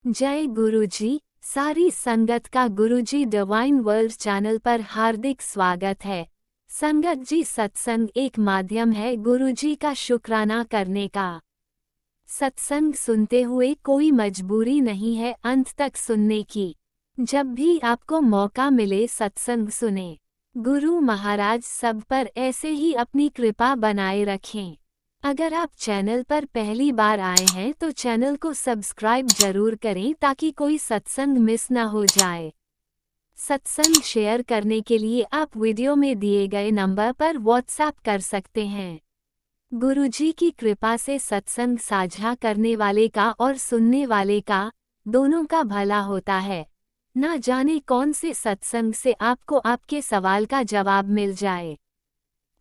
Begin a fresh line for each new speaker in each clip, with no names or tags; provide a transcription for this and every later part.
जय गुरुजी। सारी संगत का गुरुजी डिवाइन वर्ल्ड चैनल पर हार्दिक स्वागत है। संगत जी, सत्संग एक माध्यम है गुरुजी का शुक्राना करने का। सत्संग सुनते हुए कोई मजबूरी नहीं है अंत तक सुनने की। जब भी आपको मौका मिले सत्संग सुने। गुरु महाराज सब पर ऐसे ही अपनी कृपा बनाए रखें। अगर आप चैनल पर पहली बार आए हैं तो चैनल को सब्सक्राइब जरूर करें ताकि कोई सत्संग मिस न हो जाए। सत्संग शेयर करने के लिए आप वीडियो में दिए गए नंबर पर व्हाट्सएप कर सकते हैं। गुरुजी की कृपा से सत्संग साझा करने वाले का और सुनने वाले का, दोनों का भला होता है। ना जाने कौन से सत्संग से आपको आपके सवाल का जवाब मिल जाए।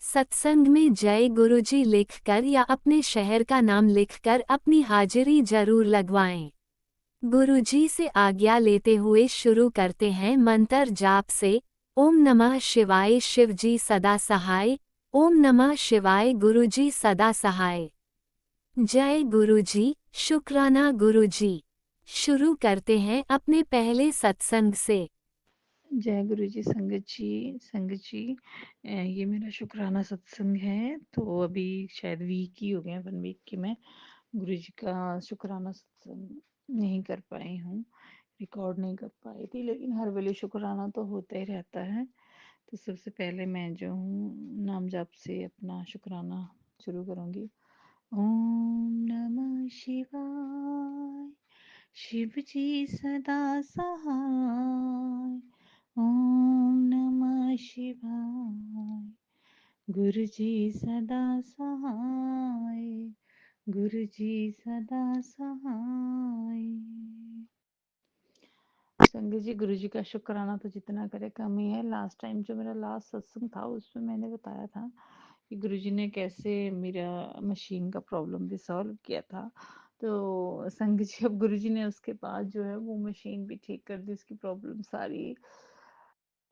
सत्संग में जय गुरुजी लिखकर या अपने शहर का नाम लिखकर अपनी हाजिरी जरूर लगवाएं। गुरुजी से आज्ञा लेते हुए शुरू करते हैं मंत्र जाप से। ओम नमः शिवाय शिवजी सदा सहाय। ओम नमः शिवाय गुरुजी सदा सहाय। जय गुरुजी, शुक्राना गुरुजी। शुरू करते हैं अपने पहले सत्संग से।
जय गुरु जी। संगत जी, ये मेरा शुक्राना सत्संग है। तो अभी शायद वीक ही हो गया, 1 वीक की मैं गुरु जी का शुक्राना सत्संग नहीं कर पाई हूँ, रिकॉर्ड नहीं कर पाई थी। लेकिन हर वेले शुक्राना तो होता ही रहता है। तो सबसे पहले मैं जो हूँ नाम जाप से अपना शुक्राना शुरू करूँगी। ओम नमः शिवाय, शिव जी सदा सहाय। ओम नमः शिवाय, गुरु जी सदा सहाय। गुरु जी सदा सहाय। संगत जी, गुरु जी का शुक्राना तो जितना करे कम ही है। लास्ट टाइम जो मेरा लास्ट सत्संग था उसमें मैंने बताया था कि गुरु जी ने कैसे मेरा मशीन का प्रॉब्लम भी सॉल्व किया था। तो संगत जी, अब गुरु जी ने उसके बाद जो है वो मशीन भी ठीक कर दी, उसकी प्रॉब्लम सारी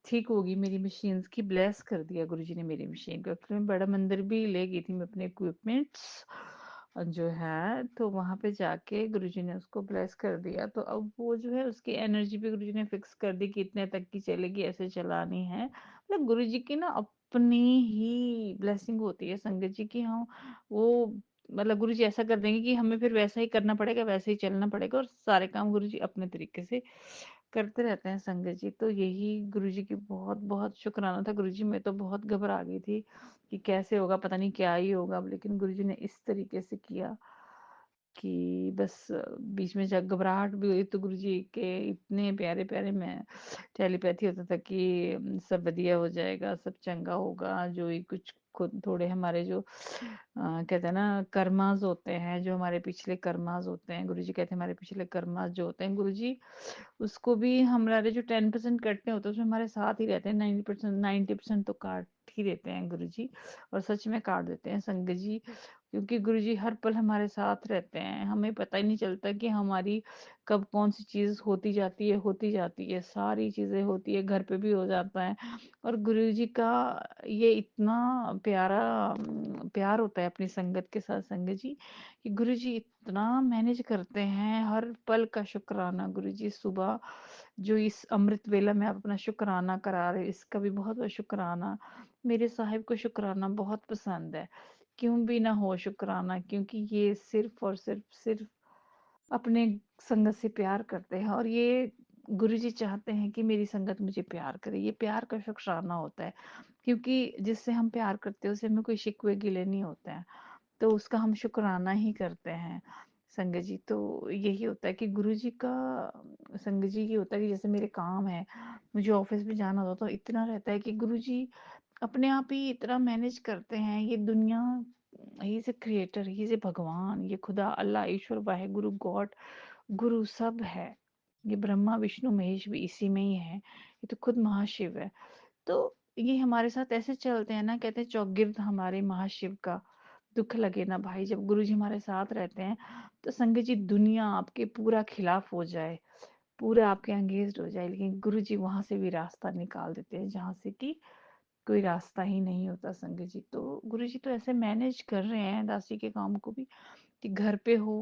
ठीक होगी। मेरी मशीन्स की ब्लेस कर दिया गुरु जी ने मेरी मशीन को। एक्चुअली मैं बड़ा मंदिर भी ले गई थी मैं अपने इक्विपमेंट्स जो है, तो वहां पे जाके गुरु जी ने उसको ब्लेस कर दिया। तो अब वो जो है उसकी एनर्जी भी गुरु जी ने फिक्स कर दी कि इतने तक की चलेगी, ऐसे चलानी है। मतलब गुरु जी की ना अपनी ही ब्लेसिंग होती है संगत जी की। हम वो मतलब गुरु जी ऐसा कर देंगे कि हमें फिर वैसा ही करना पड़ेगा, वैसे ही चलना पड़ेगा, और सारे काम गुरु जी अपने तरीके से करते रहते हैं संगत जी। तो यही गुरु जी की बहुत बहुत शुक्राना था। गुरु जी, मैं तो बहुत घबरा गई थी कि कैसे होगा, पता नहीं क्या ही होगा। लेकिन गुरु जी ने इस तरीके से किया कि बस बीच में जब घबराहट भी हुई तो गुरु जी के इतने प्यारे प्यारे में टेलीपैथी होता था कि सब बढ़िया हो जाएगा, सब चंगा होगा। जो ही कुछ खुद थोड़े हमारे जो कहते हैं ना कर्मास होते हैं, जो हमारे पिछले कर्मास होते हैं, गुरु जी कहते हैं हमारे पिछले कर्मास जो होते हैं गुरु जी उसको भी हमारे जो 10% कटने होते हैं उसमें हमारे साथ ही रहते हैं। 90% तो काट ही देते हैं गुरु जी, और सच में काट देते हैं संगत जी। क्योंकि गुरु जी हर पल हमारे साथ रहते हैं, हमें पता ही नहीं चलता कि हमारी कब कौन सी चीज होती जाती है, सारी चीजें होती है, घर पे भी हो जाता है। और गुरु जी का ये इतना प्यारा प्यार होता है अपनी संगत के साथ संगत जी, कि गुरु जी इतना मैनेज करते हैं। हर पल का शुक्राना गुरु जी। सुबह जो इस अमृत वेला में आप अपना शुक्राना करा रहे हो, इसका भी बहुत बहुत शुक्राना। मेरे साहिब को शुक्राना बहुत पसंद है, क्यों भी ना हो शुक्राना, क्योंकि ये सिर्फ और सिर्फ अपने संगत से प्यार करते हैं। और ये गुरु जी चाहते हैं कि मेरी संगत मुझे प्यार करे, ये प्यार का शुक्राना होता है। क्योंकि जिससे हम प्यार करते हैं उससे हमें कोई शिकवे गिले नहीं होते हैं, तो उसका हम शुक्राना ही करते हैं संगत जी। तो यही होता है कि गुरु जी का संगत जी ये होता है कि जैसे मेरे काम है, मुझे ऑफिस भी जाना होता तो इतना रहता है कि गुरु जी अपने आप ही इतना मैनेज करते हैं। ये दुनिया, he is a creator, he is a भगवान, ये खुदा अल्लाह ईश्वर वाहे गुरु गॉड, गुरु सब है। ये ब्रह्मा विष्णु महेश भी इसी में ही है, ये तो खुद महाशिव है। तो ये हमारे साथ ऐसे चलते हैं ना, कहते हैं चौगिर्द हमारे महाशिव का, दुख लगे ना भाई। जब गुरु जी हमारे साथ रहते हैं तो संगत जी दुनिया आपके पूरा खिलाफ हो जाए, पूरा आपके अंगेज हो जाए, लेकिन गुरु जी वहां से भी रास्ता निकाल देते हैं जहां से कि कोई रास्ता ही नहीं होता संगत जी। तो गुरु जी तो ऐसे मैनेज कर रहे हैं दासी के काम को भी कि घर पे हो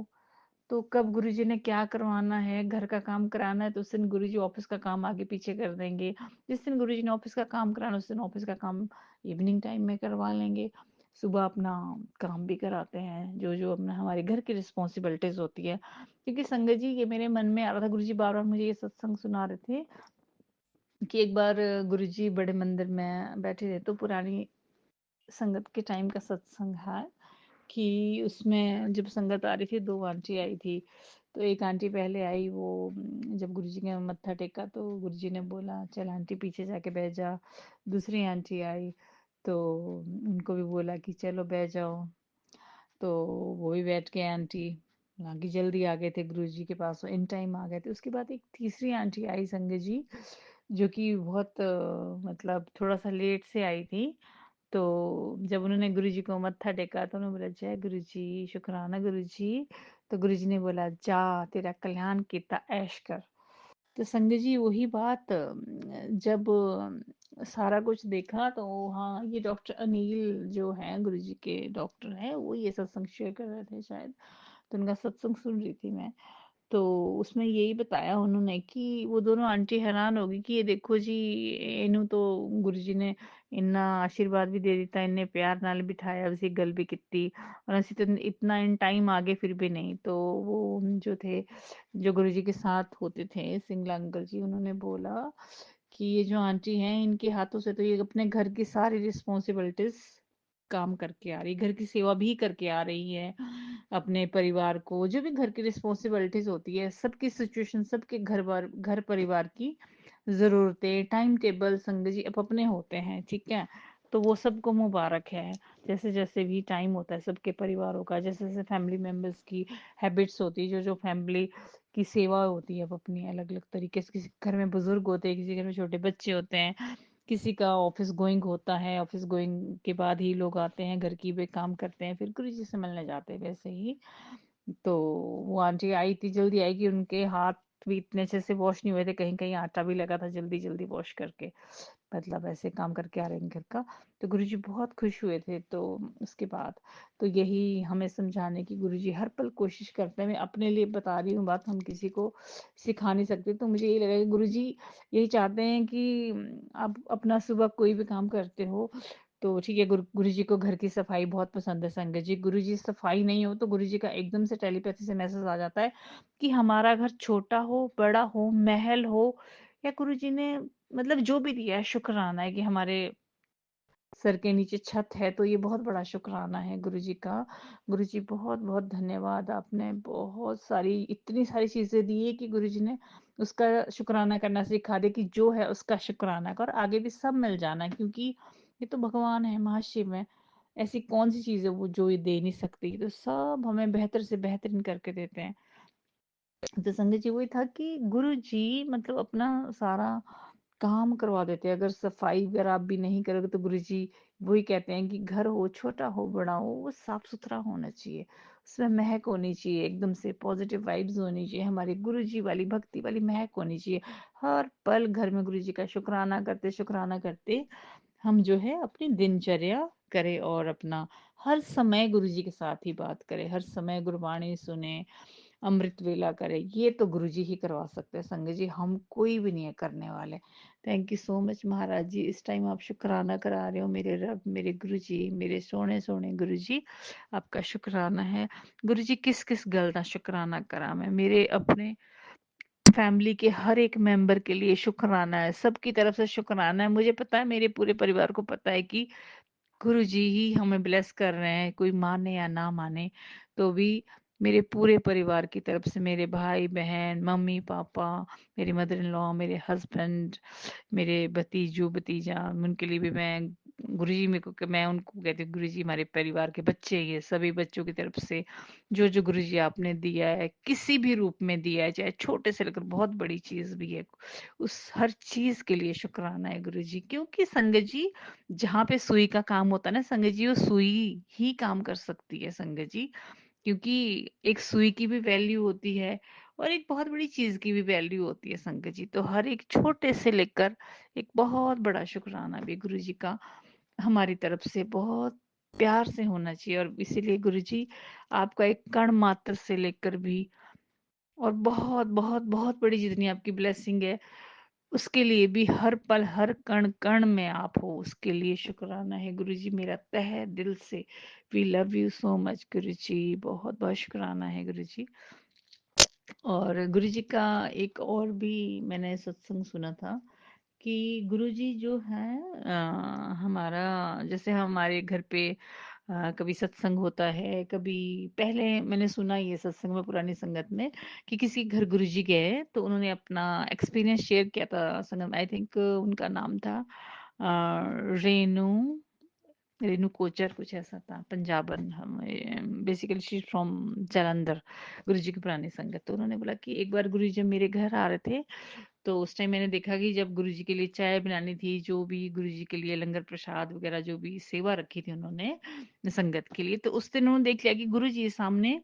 तो कब गुरुजी ने क्या करवाना है, घर का काम कराना है तो उस दिन गुरुजी ऑफिस का काम आगे पीछे कर देंगे। जिस दिन गुरुजी ने ऑफिस का काम कराना उस दिन ऑफिस का काम इवनिंग टाइम में करवा लेंगे। सुबह अपना काम भी कराते हैं, जो जो अपना हमारे घर की रिस्पॉन्सिबिलिटीज होती है। क्योंकि संगत जी ये मेरे मन में आ रहा था, गुरुजी बार बार मुझे ये सत्संग सुना रहे थे कि एक बार गुरुजी बड़े मंदिर में बैठे थे, तो पुरानी संगत के टाइम का सत्संग है कि उसमें जब संगत आ रही थी, 2 आंटी आई थी। तो एक आंटी पहले आई, वो जब गुरुजी ने मत्था टेका तो गुरुजी ने बोला चल आंटी पीछे जाके बैठ जा। दूसरी आंटी आई तो उनको भी बोला कि चलो बैठ जाओ, तो वो भी बैठ गए आंटी। हालांकि जल्दी आ गए थे गुरुजी के पास, इन टाइम आ गए थे। उसके बाद एक तीसरी आंटी आई संगत जी, जो कि बहुत मतलब थोड़ा सा लेट से आई थी। तो जब उन्होंने गुरुजी को मत्था टेका तो उन्होंने बोला जय गुरुजी, शुक्राना गुरुजी। तो गुरुजी ने बोला जा तेरा कल्याण कीता, ऐश कर। तो संगत जी वही बात, जब सारा कुछ देखा तो हाँ, ये डॉक्टर अनिल जो हैं गुरुजी के डॉक्टर हैं, वो ये सत्संग शेयर कर रहे थे शायद। तो उनका सत्संग सुन रही थी मैं। तो उसमें यही बताया उन्होंने कि वो दोनों आंटी हैरान हो गई कि ये देखो जी, इन्हू तो गुरुजी ने इन्ना आशीर्वाद भी दे दिता, इन्ने प्यार नाल बिठाया, उसी गल भी किती, और ਅਸੀਂ तो इतना इन टाइम आगे फिर भी नहीं। तो वो जो थे, जो गुरुजी के साथ होते थे, सिंगला अंकल जी, उन्होंने बोला कि ये जो आंटी हैं इनके हाथों से तो ये अपने घर की सारी रिस्पॉन्सिबिलिटीज काम करके आ रही, घर की सेवा भी करके आ रही है। अपने परिवार को जो भी घर की रिस्पॉन्सिबिलिटीज होती है, सबकी सिचुएशन, सबके घर बार घर परिवार की जरूरतें, टाइम टेबल संग जी अब अपने होते हैं, ठीक है। तो वो सबको मुबारक है। जैसे जैसे भी टाइम होता है सबके परिवारों का, जैसे जैसे फैमिली मेंबर्स की हैबिट्स होती है, जो जो फैमिली की सेवा होती है, अब अपनी अलग अलग तरीके से, किसी घर में बुजुर्ग होते हैं, किसी घर में छोटे बच्चे होते हैं, किसी का ऑफिस गोइंग होता है, ऑफिस गोइंग के बाद ही लोग आते हैं, घर की वे काम करते हैं, फिर गुरु जी से मिलने जाते हैं, वैसे ही। तो वो आंटी आई थी, जल्दी आई कि उनके हाथ भी इतने अच्छे से वॉश नहीं हुए थे, कहीं कहीं आटा भी लगा था, जल्दी जल्दी वॉश करके, मतलब ऐसे काम करके आ रहे हैं घर का। तो गुरुजी बहुत खुश हुए थे। तो उसके बाद तो यही हमें समझाने की, गुरुजी हर पल कोशिश करते हैं। मैं अपने लिए बता रही हूँ बात, हम किसी को सिखा नहीं सकते। तो मुझे यही लगा कि गुरुजी यही चाहते हैं कि आप अपना सुबह कोई भी काम करते हो तो ठीक है, गुरुजी को घर की सफाई बहुत पसंद है संगत जी। गुरुजी सफाई नहीं हो तो गुरुजी का एकदम से टेलीपैथी से मैसेज आ जाता है कि हमारा घर छोटा हो, बड़ा हो, महल हो, या गुरुजी ने मतलब जो भी दिया है शुक्राना है कि हमारे सर के नीचे छत है, तो ये बहुत बड़ा शुक्राना है गुरुजी का। गुरुजी बहुत बहुत धन्यवाद, आपने बहुत सारी इतनी सारी चीजें दी है कि गुरुजी ने उसका शुक्राना करना सिखा दे, कि जो है उसका शुक्राना कर, आगे भी सब मिल जाना है, क्योंकि ये तो भगवान है, महाशिव है। ऐसी कौन सी चीज है वो जो ये दे नहीं सकती, तो सब हमें बेहतर से बेहतरीन करके देते हैं। तो संगत जी वही था कि गुरु जी मतलब अपना सारा काम करवा देते हैं। अगर सफाई अगर आप भी नहीं करोगे तो गुरु जी वही कहते हैं कि घर हो, छोटा हो, बड़ा हो, वो साफ सुथरा होना चाहिए, उसमें महक होनी चाहिए, एकदम से पॉजिटिव वाइब्स होनी चाहिए, हमारी गुरु जी वाली भक्ति वाली महक होनी चाहिए। हर पल घर में गुरु जी का शुक्राना करते हम जो है अपनी दिनचर्या करें, और अपना हर समय गुरु जी के साथ ही बात करें, हर समय गुरबाणी सुने, अमृत वेला करे। ये तो गुरुजी ही करवा सकते हैं संगत जी, हम कोई भी नहीं है करने वाले। थैंक यू सो मच महाराज जी, इस टाइम आप शुक्राना करा रहे हो, मेरे रब, मेरे गुरुजी, मेरे सोने सोने गुरुजी, आपका शुक्राना है। गुरुजी किस किस गल का शुक्राना करा मैं, मेरे अपने फैमिली के हर एक मेंबर के लिए शुक्राना है, सबकी तरफ से शुक्राना है। मुझे पता है, मेरे पूरे परिवार को पता है कि गुरु जी ही हमें ब्लेस कर रहे हैं, कोई माने या ना माने तो भी। मेरे पूरे परिवार की तरफ से, मेरे भाई बहन, मम्मी पापा, मेरी मदर इन लॉ, मेरे हस्बैंड, मेरे भतीजू भतीजा, उनके लिए भी मैं गुरुजी, मेरे को मैं उनको कहती हूँ गुरुजी, हमारे परिवार के बच्चे, ये सभी बच्चों की तरफ से जो जो गुरुजी आपने दिया है, किसी भी रूप में दिया है, चाहे छोटे से लेकर बहुत बड़ी चीज भी है, उस हर चीज के लिए शुक्राना है गुरुजी। क्योंकि संगत जी, जहाँ पे सुई का काम होता है ना संगत जी, वो सुई ही काम कर सकती है संगत जी। क्योंकि एक सुई की भी वैल्यू होती है, और एक बहुत बड़ी चीज की भी वैल्यू होती है संगत जी। तो हर एक छोटे से लेकर एक बहुत बड़ा शुक्राना भी गुरु जी का हमारी तरफ से बहुत प्यार से होना चाहिए। और इसीलिए गुरु जी, आपका एक कण मात्र से लेकर भी और बहुत, बहुत, बहुत बड़ी जितनी आपकी ब्लेसिंग है, उसके लिए भी हर पल, हर कण-कण में आप हो, उसके लिए शुक्राना है गुरुजी मेरा तहे दिल से। We love you so much Guruji, बहुत-बहुत शुक्राना है गुरुजी। और गुरुजी का एक और भी मैंने सत्संग सुना था कि गुरुजी जो है हमारा, जैसे हमारे घर पे कभी सत्संग होता है, कभी पहले मैंने सुना ये सत्संग में पुरानी संगत में कि किसी घर गुरुजी गए तो उन्होंने अपना एक्सपीरियंस शेयर किया था संगत में। आई थिंक उनका नाम था रेनू रेनू कोचर, कुछ ऐसा था, पंजाबन। हम बेसिकली शी फ्रॉम जालंधर, गुरुजी की पुरानी संगत। तो उन्होंने बोला कि एक बार गुरुजी जब मेरे घर आ रहे थे तो उस टाइम मैंने देखा कि जब गुरुजी के लिए चाय बनानी थी, जो भी गुरुजी के लिए लंगर प्रसाद वगैरह जो भी सेवा रखी थी उन्होंने संगत के लिए, तो उस दिन उन्होंने देख लिया कि गुरुजी सामने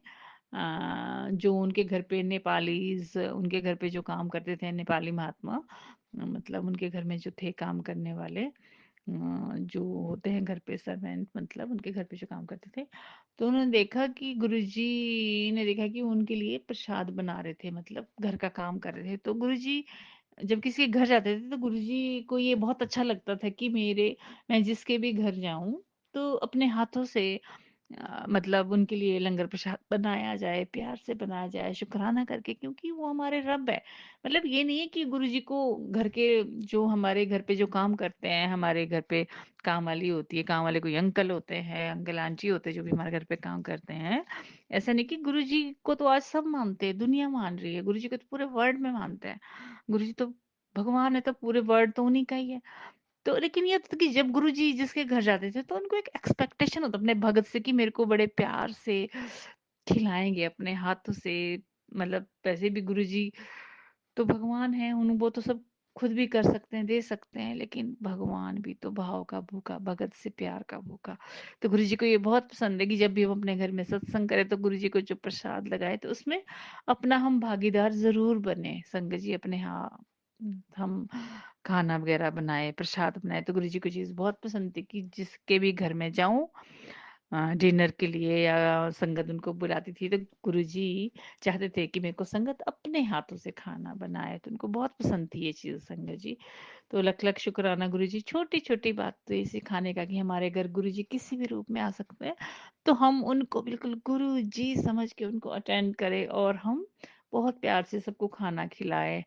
जो उनके घर पे नेपालीज, उनके घर पे जो काम करते थे नेपाली महात्मा, मतलब उनके घर में जो थे काम करने वाले, जो होते हैं घर पे सर्वेंट, मतलब उनके घर पे जो काम करते थे, तो उन्होंने देखा कि गुरुजी ने देखा कि उनके लिए प्रसाद बना रहे थे, मतलब घर का काम कर रहे थे। तो गुरुजी जब किसी के घर जाते थे तो गुरुजी को ये बहुत अच्छा लगता था कि मैं जिसके भी घर जाऊं तो अपने हाथों से मतलब उनके लिए लंगर प्रसाद बनाया जाए, प्यार से बनाया जाए, शुक्राना करके, क्योंकि वो हमारे रब है। मतलब ये नहीं है कि गुरुजी को घर के, जो हमारे घर पे जो काम करते हैं, हमारे घर पे काम वाली होती है, काम वाले कोई अंकल होते हैं, अंकल आंटी होते हैं जो भी हमारे घर पे काम करते हैं, ऐसा नहीं कि गुरुजी को तो आज सब मानते हैं, दुनिया मान रही है, गुरुजी को तो पूरे वर्ल्ड में मानते हैं। गुरुजी तो भगवान है, तो पूरे वर्ल्ड तो उन्हीं का ही है। तो लेकिन ये होता था कि जब गुरुजी जिसके घर जाते थे तो उनको एक एक्सपेक्टेशन होता अपने भगत से कि मेरे को बड़े प्यार से खिलाएंगे अपने हाथों से। मतलब वैसे भी गुरुजी तो भगवान है, उन वो तो सब खुद भी कर सकते हैं, दे सकते हैं, लेकिन भगवान भी तो भाव का भूखा, भगत से प्यार का भूखा। तो गुरुजी को ये बहुत पसंद है कि जब भी हम अपने घर में सत्संग करें तो गुरुजी को जो प्रसाद लगाए तो उसमें अपना हम भागीदार जरूर बने। संगत जी अपने, हाँ, हम खाना वगैरह बनाए, प्रसाद बनाए, तो गुरुजी को चीज बहुत पसंद थी कि जिसके भी घर में जाऊं डिनर के लिए या संगत उनको बुलाती थी, तो गुरुजी चाहते थे कि मेरे को संगत अपने हाथों से खाना बनाए, तो उनको बहुत पसंद थी ये चीज संगत जी। तो लख लख शुक्राना गुरुजी, छोटी छोटी बात तो ये सिखाने का कि हमारे घर गुरुजी किसी भी रूप में आ सकते हैं, तो हम उनको बिल्कुल गुरुजी समझ के उनको अटेंड करें और हम बहुत प्यार से सबको खाना खिलाए।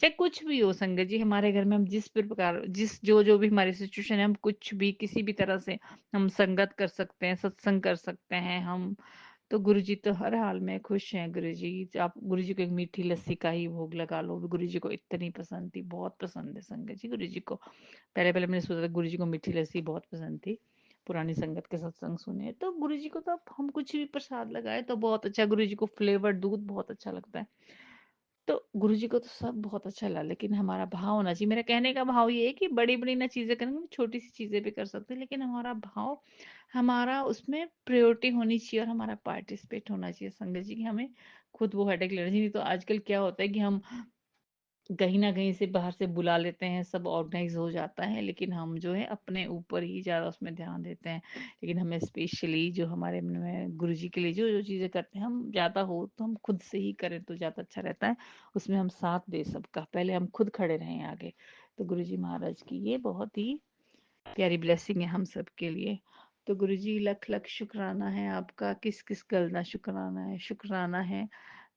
चाहे कुछ भी हो संगत जी, हमारे घर में हम जिस भी प्रकार, जिस जो जो भी हमारी सिचुएशन है, हम कुछ भी किसी भी तरह से हम संगत कर सकते हैं, सत्संग कर सकते हैं हम। तो गुरुजी तो हर हाल में खुश हैं। गुरुजी, आप गुरुजी को एक मीठी लस्सी का ही भोग लगा लो, गुरुजी को इतनी पसंद थी, बहुत पसंद है संगत जी गुरुजी को। पहले पहले मैंने सोचा था गुरुजी को मीठी लस्सी बहुत पसंद थी, पुरानी संगत के सत्संग सुने तो गुरुजी को तो अब हम कुछ भी प्रसाद लगाए तो बहुत अच्छा। गुरुजी को फ्लेवर्ड दूध बहुत अच्छा लगता है, तो गुरुजी को तो सब बहुत अच्छा लगा, लेकिन हमारा भाव होना चाहिए। मेरा कहने का भाव ये है कि बड़ी बड़ी ना चीजें करेंगे, छोटी सी चीजें भी कर सकते हैं, लेकिन हमारा भाव, हमारा उसमें प्रायोरिटी होनी चाहिए और हमारा पार्टिसिपेट होना चाहिए संगत जी, कि हमें खुद वो हेडेक लेना चाहिए। नहीं तो आजकल क्या होता है कि हम कहीं ना कहीं से बाहर से बुला लेते हैं, सब ऑर्गेनाइज हो जाता है, लेकिन हम जो है अपने ऊपर ही ज्यादा उसमें ध्यान देते हैं। लेकिन हमें स्पेशली जो हमारे मन में गुरु जी के लिए जो जो चीजें करते हैं, हम ज्यादा हो तो हम खुद से ही करें तो ज्यादा अच्छा रहता है, उसमें हम साथ दे सबका, पहले हम खुद खड़े रहें आगे। तो गुरु जी महाराज की ये बहुत ही प्यारी ब्लेसिंग है हम सब के लिए। तो गुरुजी लख लख शुक्राना है आपका, किस किस गल का शुक्राना है, शुक्राना है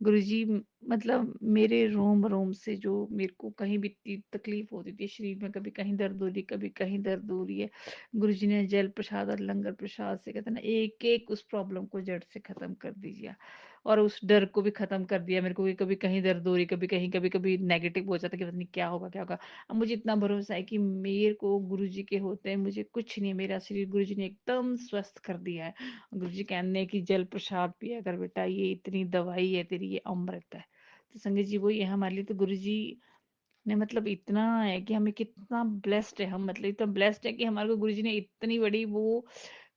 गुरुजी। मतलब मेरे रोम रोम से जो मेरे को कहीं भी तकलीफ होती थी शरीर में, कभी कहीं दर्द हो रही, कभी कहीं दर्द हो रही है, गुरुजी ने जल प्रसाद और लंगर प्रसाद से, कहते हैं ना, एक एक उस प्रॉब्लम को जड़ से खत्म कर दीजिए, और उस डर को भी खत्म कर दिया मेरे को कि कभी कहीं दर्द हो रही, कभी कहीं, कभी कभी नेगेटिव हो जाता कि पता नहीं क्या होगा क्या होगा। अब मुझे इतना भरोसा है कि मेरे को गुरुजी के होते हैं मुझे कुछ नहीं, मेरा शरीर गुरुजी ने एकदम स्वस्थ कर दिया है। गुरुजी कहने हैं कि जल प्रसाद पिया कर बेटा, ये इतनी दवाई है तेरी, ये अमृत है। तो संगत जी वही है हमारे लिए। तो गुरुजी ने मतलब इतना है कि हमें कितना ब्लेस्ड है हम, मतलब इतना ब्लेस्ड है कि हमारे को गुरुजी ने इतनी बड़ी वो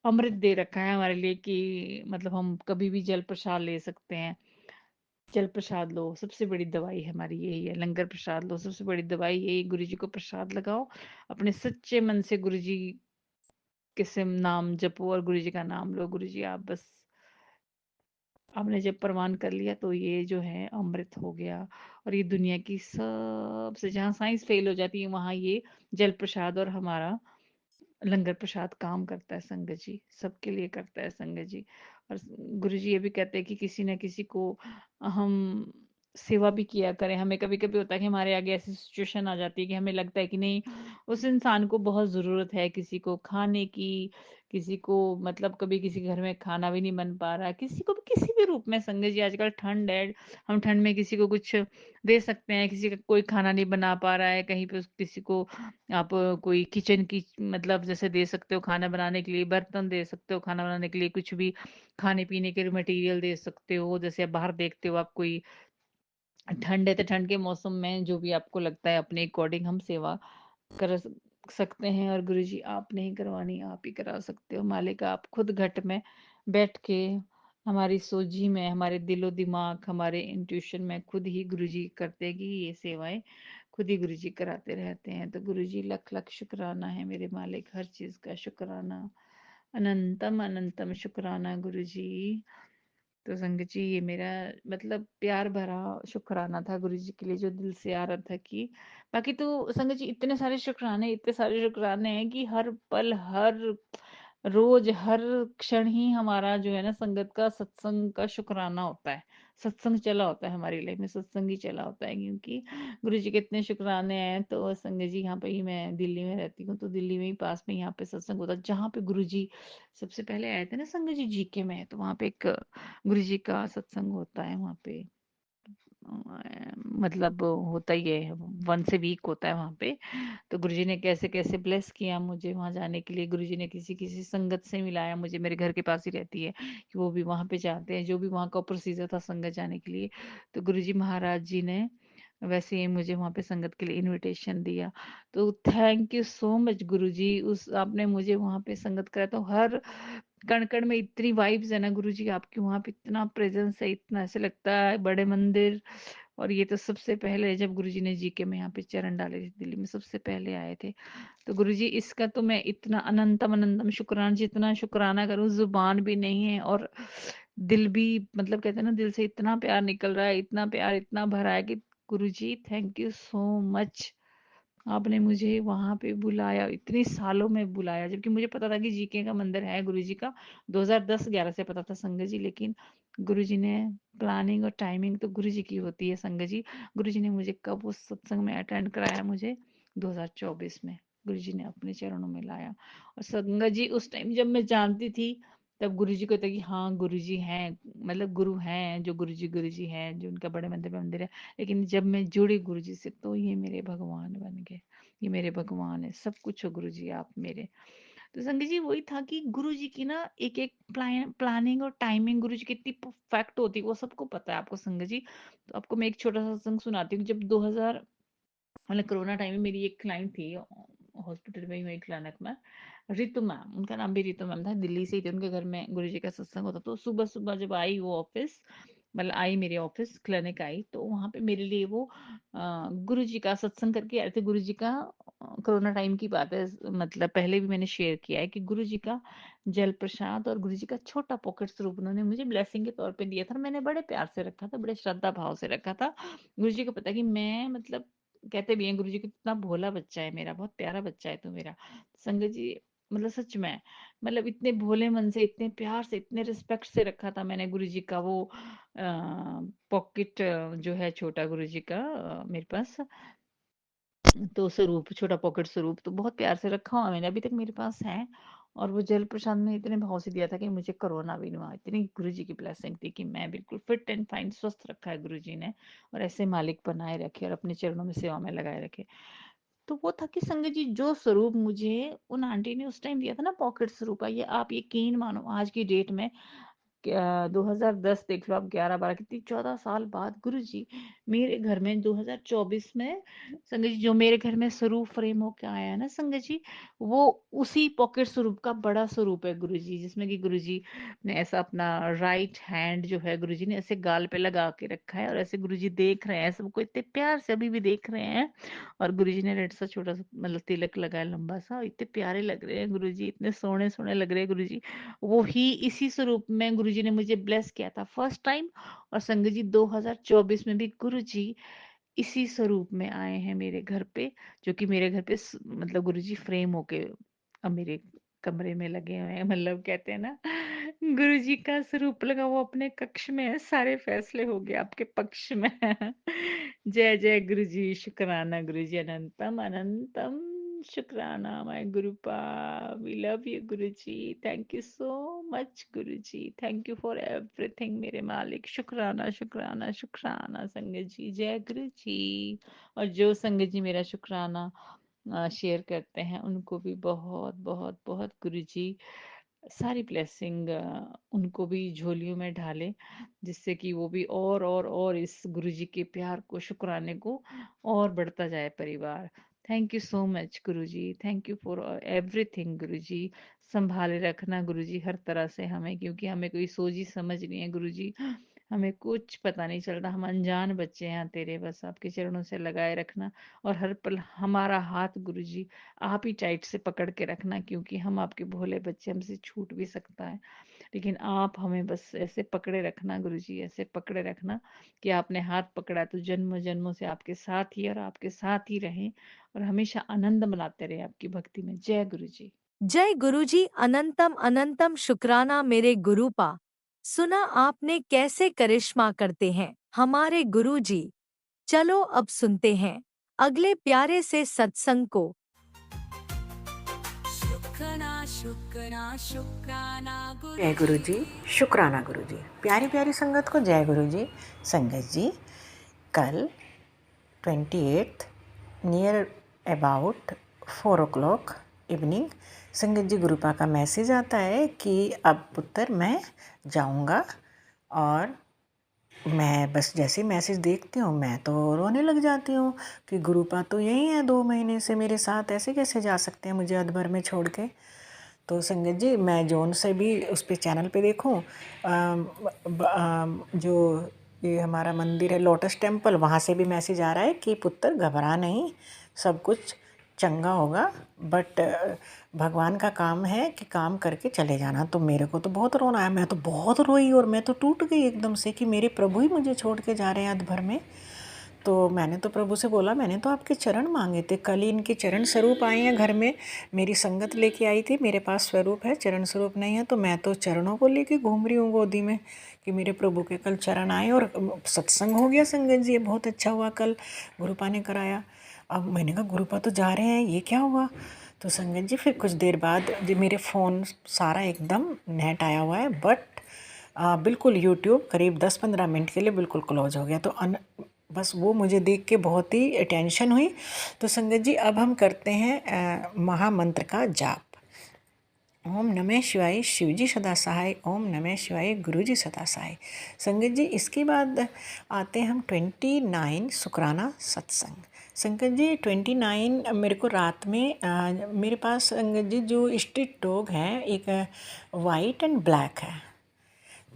अमृत दे रखा है हमारे लिए कि मतलब हम कभी भी जल प्रसाद ले सकते हैं। जल प्रसाद लो, सबसे बड़ी दवाई हमारी यही है। लंगर प्रसाद लो, सबसे बड़ी दवाई यही। गुरु जी को प्रसाद लगाओ, अपने सच्चे मन से गुरु जी के सिम नाम जपो और गुरु जी का नाम लो। गुरु जी आप बस आपने जब प्रमाण कर लिया तो ये जो है अमृत हो गया, और ये दुनिया की सबसे, जहाँ साइंस फेल हो जाती है वहां ये जल प्रसाद और हमारा लंगर प्रसाद काम करता है संगत जी, सबके लिए करता है संगत जी। और गुरु जी ये भी कहते हैं कि किसी न किसी को हम सेवा भी किया करें। हमें कभी कभी होता है कि हमारे आगे ऐसी सिचुएशन आ जाती है कि हमें लगता है कि नहीं, उस इंसान को बहुत जरूरत है किसी को खाने की, किसी को मतलब कभी किसी के घर में खाना भी नहीं बन पा रहा है, किसी को भी किसी भी रूप में संगत जी, आजकल ठंड है, हम ठंड में किसी को कुछ दे सकते हैं, किसी का कोई खाना नहीं बना पा रहा है कहीं पे, किसी को आप कोई किचन की मतलब जैसे दे सकते हो खाना बनाने के लिए, बर्तन दे सकते हो खाना बनाने के लिए, कुछ भी खाने पीने के मटेरियल दे सकते हो। जैसे आप बाहर देखते हो, आप कोई ठंड है तो ठंड के मौसम में जो भी आपको लगता है अपने अकॉर्डिंग हम सेवा कर सकते हैं। और गुरुजी आप नहीं करवानी, आप ही करा सकते हो। मालिक आप खुद घट में बैठ के हमारी सोजी में, हमारे दिलो दिमाग, हमारे इंट्यूशन में खुद ही गुरुजी करते हैं कि ये सेवाएं खुद ही गुरुजी कराते रहते हैं। तो गुरुजी लख लख शुक्राना है मेरे मालिक, हर चीज का शुक्राना, अनंतम अनंतम शुक्राना गुरुजी। तो संगत जी ये मेरा मतलब प्यार भरा शुक्राना था गुरु जी के लिए, जो दिल से आ रहा था कि बाकी तो संगत जी इतने सारे शुक्राने, इतने सारे शुक्राने हैं कि हर पल, हर रोज, हर क्षण ही हमारा जो है ना संगत का, सत्संग का शुक्राना होता है। सत्संग चला होता है हमारी लाइफ में, सत्संग ही चला होता है, क्योंकि गुरु जी के इतने शुक्राने हैं। तो संगत जी यहाँ पे ही, मैं दिल्ली में रहती हूँ, तो दिल्ली में ही पास में यहाँ पे सत्संग होता है, जहाँ पे गुरु जी सबसे पहले आए थे ना संगत जी, जीके में है, तो वहाँ पे एक गुरु जी का सत्संग होता है वहाँ पे। मतलब होता ही है, वन से वीक होता है वहाँ पे। तो गुरुजी ने कैसे कैसे ब्लेस किया मुझे वहां जाने के लिए। गुरुजी ने किसी किसी संगत से मिलाया मुझे, मेरे घर के पास ही रहती है, कि वो भी वहां पे जाते हैं, जो भी वहां का प्रोसीजर था संगत जाने के लिए। तो गुरुजी महाराज जी ने वैसे ही मुझे वहां पे संगत के लिए इनविटेशन दिया। तो थैंक यू सो मच गुरुजी, उस आपने मुझे वहां पे संगत कराया। तो हर कण कण में इतनी वाइब्स है ना गुरुजी आपकी, वहां पे इतना प्रेजेंस है, इतना ऐसे लगता है बड़े मंदिर। और ये तो सबसे पहले जब गुरुजी ने जीके में यहाँ पे चरण डाले थे, दिल्ली में सबसे पहले आए थे। तो गुरुजी इसका तो मैं इतना अनंतम अनंतम शुक्राना, जितना शुक्राना करूं जुबान भी नहीं है, और दिल भी, मतलब कहते हैं ना, दिल से इतना प्यार निकल रहा है, इतना प्यार इतना भरा है कि गुरुजी थैंक यू सो मच। आपने मुझे वहां पे बुलाया, इतने सालों में बुलाया, जबकि मुझे पता था कि जीके का मंदिर है गुरुजी का, 2010-11 से पता था संगत जी। लेकिन गुरुजी ने प्लानिंग और टाइमिंग तो गुरुजी की होती है संगत जी। गुरुजी ने मुझे कब उस सत्संग में अटेंड कराया, मुझे 2024 में गुरुजी ने अपने चरणों में लाया। और संगत जी उस टाइम जब मैं जानती थी, तब गुरुजी को था कि हाँ गुरुजी हैं, मतलब गुरु हैं, जो गुरुजी हैं, जो उनका बड़े मंदिर में मंदिर है। लेकिन जब मैं जुड़ी गुरुजी से, तो ये मेरे भगवान बन गए, ये मेरे भगवान है, सब कुछ हो गुरुजी आप मेरे। तो संगत जी वही था कि गुरुजी की ना एक एक प्लानिंग और टाइमिंग गुरुजी की इतनी परफेक्ट होती है, वो सबको पता है आपको संगत जी। तो आपको मैं एक छोटा सा संग सुनाती हूँ। जब 2000 मतलब कोरोना टाइम में मेरी एक क्लाइंट थी हॉस्पिटल में ही, वही क्लिनिक में, रितु मैम, उनका नाम भी रितु मैम था, दिल्ली से ही थे, उनके घर में गुरुजी का सत्संग होता। तो सुबह सुबह जब आई वो ऑफिस, मतलब आई मेरे ऑफिस, क्लिनिक आई, तो वहां पे मेरे लिए वो गुरुजी का सत्संग करके आए थे। गुरुजी का कोरोना टाइम की बात है, मतलब पहले भी मैंने शेयर किया है कि गुरुजी का जल प्रसाद और गुरुजी का छोटा पॉकेट स्वरूप उन्होंने मुझे ब्लेसिंग के तौर पे दिया था, और मैंने बड़े प्यार से रखा था, बड़े श्रद्धा भाव से रखा था। गुरुजी को पता है कि मैं मतलब, कहते भी हैं गुरुजी कि इतना भोला बच्चा है मेरा, बहुत प्यारा बच्चा है तू मेरा। संगत जी मतलब सच में, मतलब इतने भोले मन से, इतने प्यार से, इतने रिस्पेक्ट से रखा था मैंने गुरुजी का वो पॉकेट जो है छोटा गुरुजी का मेरे पास। तो स्वरूप, छोटा पॉकेट स्वरूप तो बहुत प्यार से रखा हुआ मैंने, अभी तक मेरे पास है। और वो जल प्रसाद में इतने भाव से दिया था कि मुझे कोरोना भी नहीं हुआ। इतनी गुरुजी की ब्लेसिंग थी कि मैं बिल्कुल फिट एंड फाइन, स्वस्थ रखा है गुरुजी ने, और ऐसे मालिक बनाए रखे और अपने चरणों में सेवा में लगाए रखे। तो वो था कि संगत जी जो स्वरूप मुझे उन आंटी ने उस टाइम दिया था ना, पॉकेट स्वरूप का, ये आप यकीन मानो आज की डेट में 2010 देख लो आप, 11-12 कितनी 14 साल बाद गुरुजी मेरे घर में 2024 में, संगत जी जो मेरे घर में स्वरूप फ्रेम होके आया है ना संगत जी, वो उसी पॉकेट स्वरूप का बड़ा स्वरूप है गुरुजी, जिसमें कि गुरुजी ने ऐसा अपना राइट हैंड जो है गुरुजी ने ऐसे गाल पे लगा के रखा है, और ऐसे गुरुजी देख रहे हैं सबको, इतने प्यार से अभी भी देख रहे हैं। और गुरुजी ने रेड सा छोटा सा मतलब तिलक लगाया लंबा सा, इतने प्यारे लग रहे हैं गुरुजी, इतने सोने सोने लग रहे हैं गुरुजी। वो ही इसी स्वरूप में गुरुजी गुरुजी ने मुझे ब्लेस किया था फर्स्ट टाइम। और संगत जी 2024 में भी गुरुजी इसी स्वरूप में आए हैं मेरे घर पे, जो कि मेरे घर पे मतलब गुरुजी फ्रेम होके अब मेरे कमरे में लगे हुए हैं। मतलब कहते हैं ना, गुरुजी का स्वरूप लगा वो अपने कक्ष में है, सारे फैसले हो गए आपके पक्ष में। जय जय गुरुजी, शुक्राना गुरुजी, अनंतम अनंतम शुक्राना माय गुरुपा। We love you Guruji, thank you so much Guruji, thank you for everything मेरे मालिक। शुक्राना शुक्राना शुक्राना संगत जी, जय गुरुजी। और जो संगत जी मेरा शुक्राना शेयर करते हैं उनको भी बहुत बहुत बहुत गुरुजी सारी ब्लेसिंग उनको भी झोलियों में ढाले, जिससे कि वो भी और इस गुरुजी के प्यार को, शुक्राने को और बढ़ता जाए परिवार। Thank you so much Guruji, thank you for everything Guruji. संभाले रखना गुरुजी हर तरह से हमें, क्योंकि हमें कोई सोची समझ नहीं है गुरुजी, हमें कुछ पता नहीं चलता, हम अनजान बच्चे हैं तेरे, बस आपके चरणों से लगाए रखना। और हर पल हमारा हाथ गुरुजी आप ही टाइट से पकड़ के रखना, क्योंकि हम आपके भोले बच्चे, हमसे छूट भी सकता है, लेकिन आप हमें बस ऐसे पकड़े रखना गुरुजी, ऐसे पकड़े रखना कि आपने हाथ पकड़ा तो जन्म जन्मों से आपके साथ ही और आपके साथ ही रहें और हमेशा आनंद मनाते रहे आपकी भक्ति में। जय गुरुजी।
जय गुरुजी, अनंतम अनंतम शुक्राना मेरे गुरुपा। सुना आपने कैसे करिश्मा करते हैं हमारे गुरुजी। चलो अब सुनते हैं अगले प्यारे से सत्संग को।
शुक्राना शुक्राना शुक्राना
जय गुरु जी, शुक्राना गुरु जी। प्यारी प्यारी संगत को जय गुरु जी। संगत जी, कल 28 नियर अबाउट 4 o'clock इवनिंग संगत जी गुरुपा का मैसेज आता है कि अब पुत्र मैं जाऊंगा। और मैं बस जैसे ही मैसेज देखती हूँ मैं तो रोने लग जाती हूँ कि गुरुपा तो यही है 2 महीने से मेरे साथ, ऐसे कैसे जा सकते हैं मुझे अधभर में छोड़ के। तो संगत जी मैं जोन से भी उस पे चैनल पे देखूं, जो ये हमारा मंदिर है लोटस टेम्पल, वहाँ से भी मैसेज आ रहा है कि पुत्र घबरा नहीं, सब कुछ चंगा होगा, बट भगवान का काम है कि काम करके चले जाना। तो मेरे को तो बहुत रोना आया, मैं तो बहुत रोई और मैं तो टूट गई एकदम से कि मेरे प्रभु ही मुझे छोड़ के जा रहे हैं अधभर में। तो मैंने तो प्रभु से बोला, मैंने तो आपके चरण मांगे थे, कल ही इनके चरण स्वरूप आए हैं घर में, मेरी संगत लेके आई थी, मेरे पास स्वरूप है, चरण स्वरूप नहीं है, तो मैं तो चरणों को लेके घूम रही हूँ गोदी में कि मेरे प्रभु के कल चरण आए। और सत्संग हो गया संगत जी, बहुत अच्छा हुआ, कल गुरुपा ने कराया। अब मैंने कहा गुरुपा तो जा रहे हैं, ये क्या हुआ। तो संगत जी फिर कुछ देर बाद जी मेरे फ़ोन सारा एकदम नेट आया हुआ है, बट बिल्कुल यूट्यूब करीब 10-15 मिनट के लिए बिल्कुल क्लोज हो गया। तो बस वो मुझे देख के बहुत ही टेंशन हुई। तो संगत जी अब हम करते हैं महामंत्र का जाप। ओम नमः शिवाय, शिवजी सदा सहाय, ओम नमः शिवाय, गुरुजी सदा सहाय। संगत जी इसके बाद आते हैं हम 29 शुक्राना सत्संग। संगत जी 29 मेरे को रात में मेरे पास संगत जी जो स्ट्रीट डॉग है, एक वाइट एंड ब्लैक है,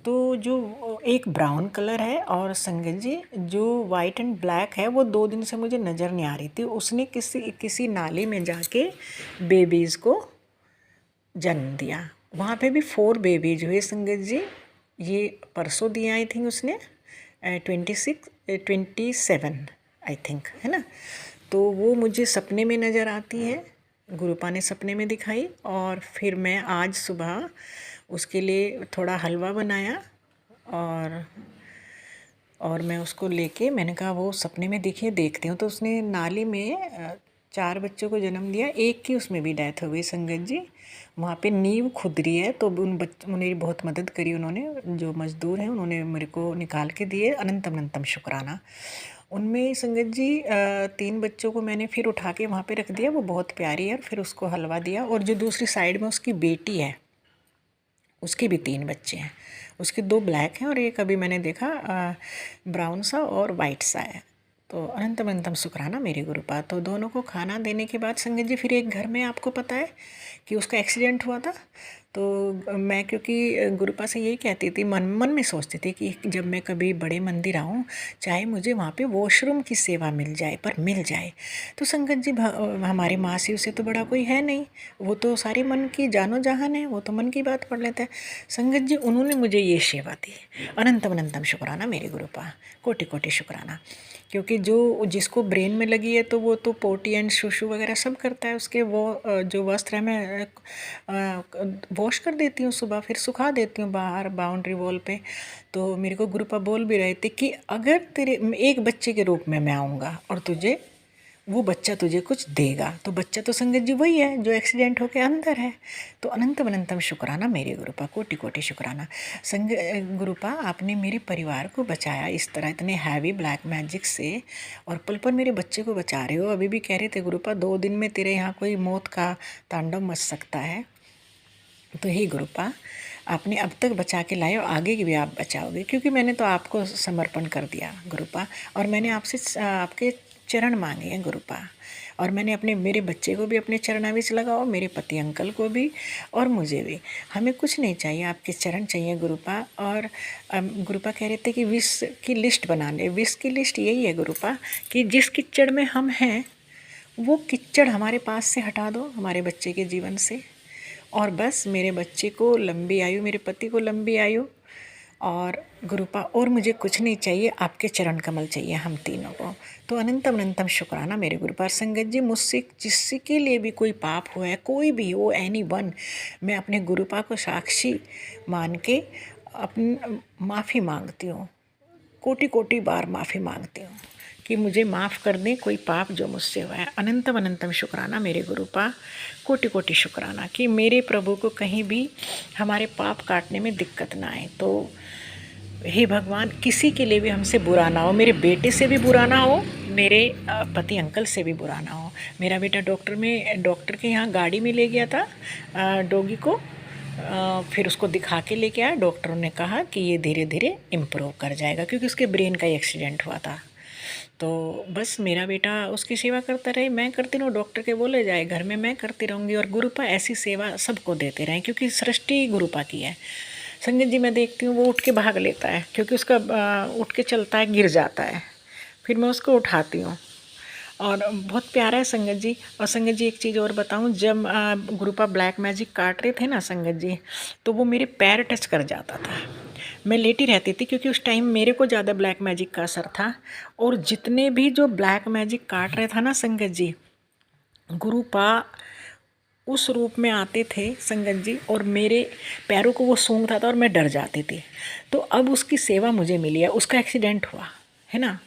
तो जो एक ब्राउन कलर है, और संगत जी जो वाइट एंड ब्लैक है वो 2 दिन से मुझे नज़र नहीं आ रही थी। उसने किसी नाली में जाके बेबीज़ को जन्म दिया। वहाँ पे भी 4 बेबीज हुए संगत जी। ये परसों दिया आई थिंक उसने 27 आई थिंक, है ना। तो वो मुझे सपने में नज़र आती है, गुरुपा ने सपने में दिखाई। और फिर मैं आज सुबह उसके लिए थोड़ा हलवा बनाया और मैं उसको लेके, मैंने कहा वो सपने में दिखे, देखती हूँ। तो उसने नाली में 4 बच्चों को जन्म दिया, एक की उसमें भी डेथ हो गई संगत जी। वहाँ पे नींव खुद रही है, तो उन्होंने बहुत मदद करी, उन्होंने जो मज़दूर हैं उन्होंने मेरे को निकाल के दिए, अनंतम अनंतम शुक्राना। उनमें संगत जी 3 बच्चों को मैंने फिर उठा के वहाँ पे रख दिया, वो बहुत प्यारी है, और फिर उसको हलवा दिया। और जो दूसरी साइड में उसकी बेटी है, उसके भी 3 बच्चे हैं, उसके 2 ब्लैक हैं और एक अभी मैंने देखा ब्राउन सा और वाइट सा है। तो अनंतम अनंतम शुक्राना मेरे गुरुपा। तो दोनों को खाना देने के बाद संगत जी फिर एक घर में आपको पता है कि उसका एक्सीडेंट हुआ था, तो मैं क्योंकि गुरुपा से यही कहती थी, मन मन में सोचती थी कि जब मैं कभी बड़े मंदिर आऊँ, चाहे मुझे वहाँ पे वॉशरूम की सेवा मिल जाए, पर मिल जाए। तो संगत जी, हमारे माँ शिव से तो बड़ा कोई है नहीं, वो तो सारी मन की जानो जहान है, वो तो मन की बात पढ़ लेता है। संगत जी, उन्होंने मुझे ये सेवा दी। अनंतम अनंतम शुक्राना मेरे गुरुपा, कोटि कोटि शुक्राना। क्योंकि जो जिसको ब्रेन में लगी है तो वो तो पोटी एंड शुशु वगैरह सब करता है। उसके वो जो वस्त्र है मैं वॉश कर देती हूँ सुबह, फिर सुखा देती हूँ बाहर बाउंड्री वॉल पे। तो मेरे को गुरुपा बोल भी रहे थे कि अगर तेरे एक बच्चे के रूप में मैं आऊँगा और तुझे वो बच्चा तुझे कुछ देगा, तो बच्चा तो संगत जी वही है जो एक्सीडेंट होके अंदर है। तो अनंतम अनंतम शुक्राना मेरे गुरुपा, कोटि कोटि शुक्राना। गुरुपा, आपने मेरे परिवार को बचाया इस तरह इतने हैवी ब्लैक मैजिक से, और पल पल मेरे बच्चे को बचा रहे हो। अभी भी कह रहे थे गुरुपा 2 दिन में तेरे यहाँ कोई मौत का तांडव मच सकता है। तो हे गुरुपा, आपने अब तक बचा के लाए और आगे भी आप बचाओगे, क्योंकि मैंने तो आपको समर्पण कर दिया गुरुपा, और मैंने आपसे आपके चरण मांगे हैं गुरुपा। और मैंने अपने मेरे बच्चे को भी अपने चरणाविच लगाओ, मेरे पति अंकल को भी और मुझे भी। हमें कुछ नहीं चाहिए, आपके चरण चाहिए गुरुपा। और गुरुपा कह रहे थे कि विश की लिस्ट बनाने, विश की लिस्ट यही है गुरुपा कि जिस कीचड़ में हम हैं वो कीचड़ हमारे पास से हटा दो, हमारे बच्चे के जीवन से। और बस मेरे बच्चे को लंबी आयु, मेरे पति को लंबी आयु, और गुरुपा और मुझे कुछ नहीं चाहिए, आपके चरण कमल चाहिए हम तीनों को। तो अनंतम अनंतम शुक्राना मेरे गुरुपा। संगत जी, मुझसे जिसके लिए भी कोई पाप हुआ है, कोई भी हो, एनी वन, मैं अपने गुरुपा को साक्षी मान के अपनी माफ़ी मांगती हूँ, कोटि कोटि बार माफ़ी मांगती हूँ कि मुझे माफ़ कर दें कोई पाप जो मुझसे हुआ है। अनंतम अनंतम शुक्राना मेरे गुरुपा, कोटि कोटि शुक्राना कि मेरे प्रभु को कहीं भी हमारे पाप काटने में दिक्कत ना आए। तो हे भगवान, किसी के लिए भी हमसे बुरा ना हो, मेरे बेटे से भी बुरा ना हो, मेरे पति अंकल से भी बुरा ना हो। मेरा बेटा डॉक्टर के यहाँ गाड़ी में ले गया था डॉगी को, फिर उसको दिखा के लेके आया। डॉक्टरों ने कहा कि ये धीरे धीरे इम्प्रूव कर जाएगा, क्योंकि उसके ब्रेन का एक्सीडेंट हुआ था। तो बस मेरा बेटा उसकी सेवा करता रहे, मैं करती रहूँ, डॉक्टर के बोले जाए, घर में मैं करती रहूँगी। और गुरुपा ऐसी सेवा सबको देते रहें, क्योंकि सृष्टि गुरुपा की है। संगत जी, मैं देखती हूँ वो उठ के भाग लेता है, क्योंकि उसका उठ के चलता है, गिर जाता है, फिर मैं उसको उठाती हूँ, और बहुत प्यारा है संगत जी। और संगत जी, एक चीज़ और बताऊँ, जब गुरुपा ब्लैक मैजिक काट रहे थे ना संगत जी, तो वो मेरे पैर टच कर जाता था। मैं लेटी रहती थी, क्योंकि उस टाइम मेरे को ज़्यादा ब्लैक मैजिक का असर था। और जितने भी जो ब्लैक मैजिक काट रहे था ना संगत जी, गुरुपा उस रूप में आते थे संगत जी, और मेरे पैरों को वो सूंघता था और मैं डर जाती थी। तो अब उसकी सेवा मुझे मिली है। उसका एक्सीडेंट हुआ है ना,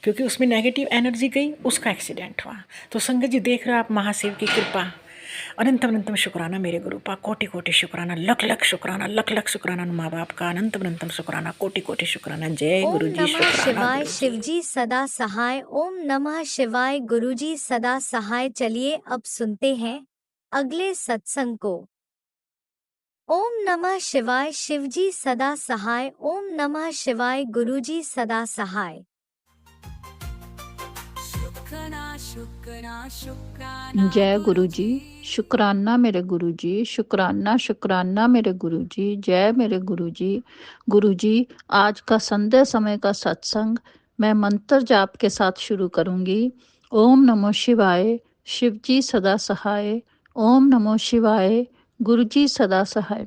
क्योंकि उसमें नेगेटिव एनर्जी गई, उसका एक्सीडेंट हुआ। तो संगत जी, देख रहे हो आप महाशिव की कृपा। अनंतम अनंतम शुक्राना मेरे गुरुपा, कोटि कोटि शुक्राना, लख लख शुक्राना, लख लख शुक्राना माँ बाप का। अनंतम अनंतम शुक्राना, कोटि कोटि शुक्राना। जय
ओम
गुरु जी,
नमः
शुक्राना
शिवाय,
गुरु जी।
शिवजी सदा सहाय। ओम नमः शिवाय, गुरुजी सदा सहाय। चलिए अब सुनते हैं अगले सत्संग को। ओम नमः शिवाय, शिवजी सदा सहाय। ओम नमः शिवाय, गुरुजी सदा सहाय।
शुक्राना शुक्राना शुक्राना
जय गुरु जी, शुक्राना मेरे गुरु जी, शुक्राना शुक्राना मेरे गुरु जी, जय मेरे गुरु जी। गुरु जी, आज का संध्या समय का सत्संग मैं मंत्र जाप के साथ शुरू करूंगी। ओम नमो शिवाय, शिव जी सदा सहाय। ओम नमो शिवाय, गुरु जी सदा सहाय।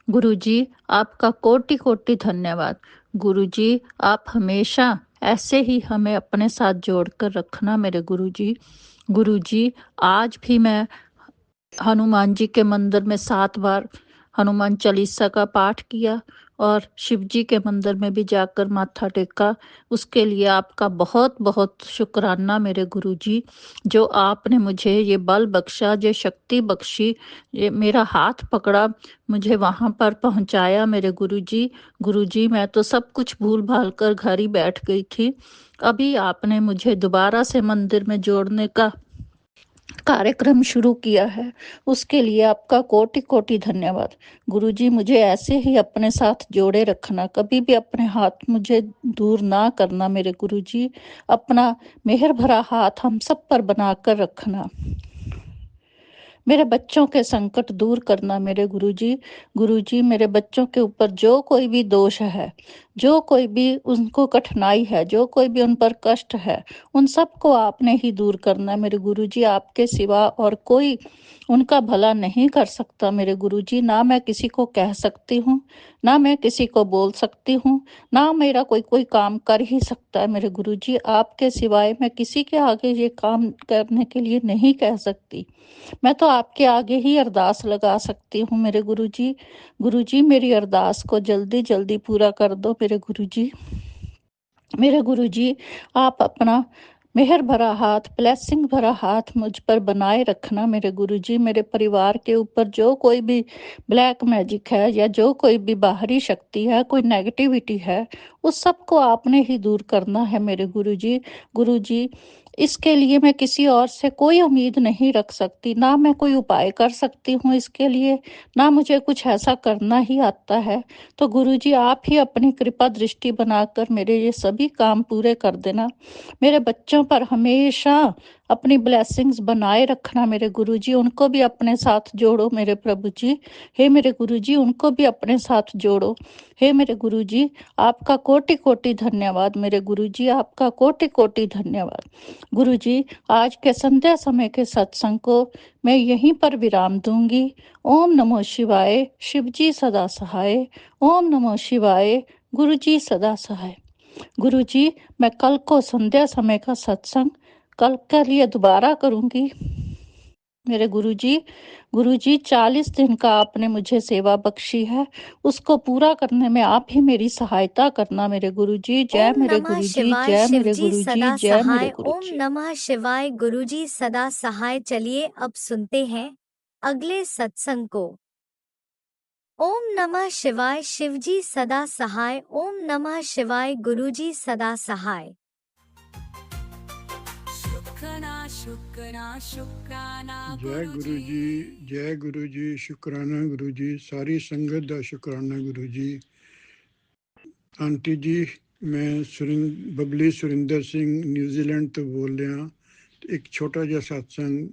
गुरु जी, आपका कोटि कोटि धन्यवाद। गुरु जी, आप हमेशा ऐसे ही हमें अपने साथ जोड़कर रखना मेरे गुरु जी। गुरु जी, आज भी मैं हनुमान जी के मंदिर में 7 बार हनुमान चालीसा का पाठ किया, और शिव जी के मंदिर में भी जाकर माथा टेका। उसके लिए आपका बहुत बहुत शुक्राना मेरे गुरु जी, जो आपने मुझे ये बल बख्शा, ये शक्ति बख्शी, ये मेरा हाथ पकड़ा, मुझे वहाँ पर पहुँचाया मेरे गुरु जी। गुरु जी, मैं तो सब कुछ भूल भाल कर घर ही बैठ गई थी। अभी आपने मुझे दोबारा से मंदिर में जोड़ने का कार्यक्रम शुरू किया है, उसके लिए आपका कोटि कोटि धन्यवाद। गुरुजी, मुझे ऐसे ही अपने साथ जोड़े रखना, कभी भी अपने हाथ मुझे दूर ना करना मेरे गुरुजी। अपना मेहर भरा हाथ हम सब पर बनाकर रखना।
मेरे बच्चों के संकट दूर करना मेरे गुरुजी मेरे बच्चों के ऊपर जो कोई भी दोष है, जो कोई भी उनको कठिनाई है, जो कोई भी उन पर कष्ट है, उन सबको आपने ही दूर करना है मेरे गुरुजी। आपके सिवा और कोई उनका भला नहीं कर सकता मेरे गुरुजी। ना मैं किसी को कह सकती हूँ, ना मैं किसी को बोल सकती हूँ, ना मेरा कोई काम कर ही सकता है मेरे गुरुजी। आपके सिवाय मैं किसी के आगे ये काम करने के लिए नहीं कह सकती। मैं तो आपके आगे ही अरदास लगा सकती हूँ मेरे गुरुजी। गुरुजी मेरी अरदास को जल्दी जल्दी पूरा कर दो मेरे गुरुजी। मेरे गुरुजी आप अपना मेहर भरा हाथ, ब्लेसिंग भरा हाथ मुझ पर बनाए रखना मेरे गुरुजी। मेरे परिवार के ऊपर जो कोई भी ब्लैक मैजिक है या जो कोई भी बाहरी शक्ति है, कोई नेगेटिविटी है, उस सब को आपने ही दूर करना है मेरे गुरुजी। गुरुजी इसके लिए मैं किसी और से कोई उम्मीद नहीं रख सकती, ना मैं कोई उपाय कर सकती हूँ इसके लिए, ना मुझे कुछ ऐसा करना ही आता है। तो गुरुजी आप ही अपनी कृपा दृष्टि बनाकर मेरे ये सभी काम पूरे कर देना। मेरे बच्चों पर हमेशा अपनी ब्लेसिंग्स बनाए रखना मेरे गुरुजी। उनको भी अपने साथ जोड़ो मेरे प्रभु जी। हे मेरे गुरुजी उनको भी अपने साथ जोड़ो। हे मेरे गुरुजी आपका कोटि कोटि धन्यवाद मेरे गुरुजी, आपका कोटि कोटि धन्यवाद। गुरुजी आज के संध्या समय के सत्संग को मैं यहीं पर विराम दूंगी। ओम नमो शिवाय, शिवजी सदा सहाय। ओम नमो शिवाय, गुरुजी सदा सहाय। गुरुजी मैं कल को संध्या समय का सत्संग कल के लिए दोबारा करूंगी मेरे गुरुजी 40 दिन का आपने मुझे सेवा बख्शी है, उसको पूरा करने में आप ही मेरी सहायता करना मेरे गुरुजी। जय
ओम
मेरे
नमः
गुरुजी,
शिवाय,
जय मेरे
शिवजी
गुरुजी,
सदा
जय मेरे
सहाय। ओम
गुरुजी।
नमः शिवाय, गुरुजी सदा सहाय। चलिए अब सुनते हैं अगले सत्संग को। ओम नमः शिवाय, शिवजी सदा सहाय। ओम नमः शिवाय, गुरुजी सदा सहाय।
शुक्राना शुक्राना शुक्राना
जय गुरु जी, जय गुरु जी, शुक्राना गुरु जी, सारी संगत दा शुक्राना गुरु जी। आंटी जी मैं बबली सुरिंदर सिंह न्यूजीलैंड तो बोल रहा। एक छोटा जिहा सत्संग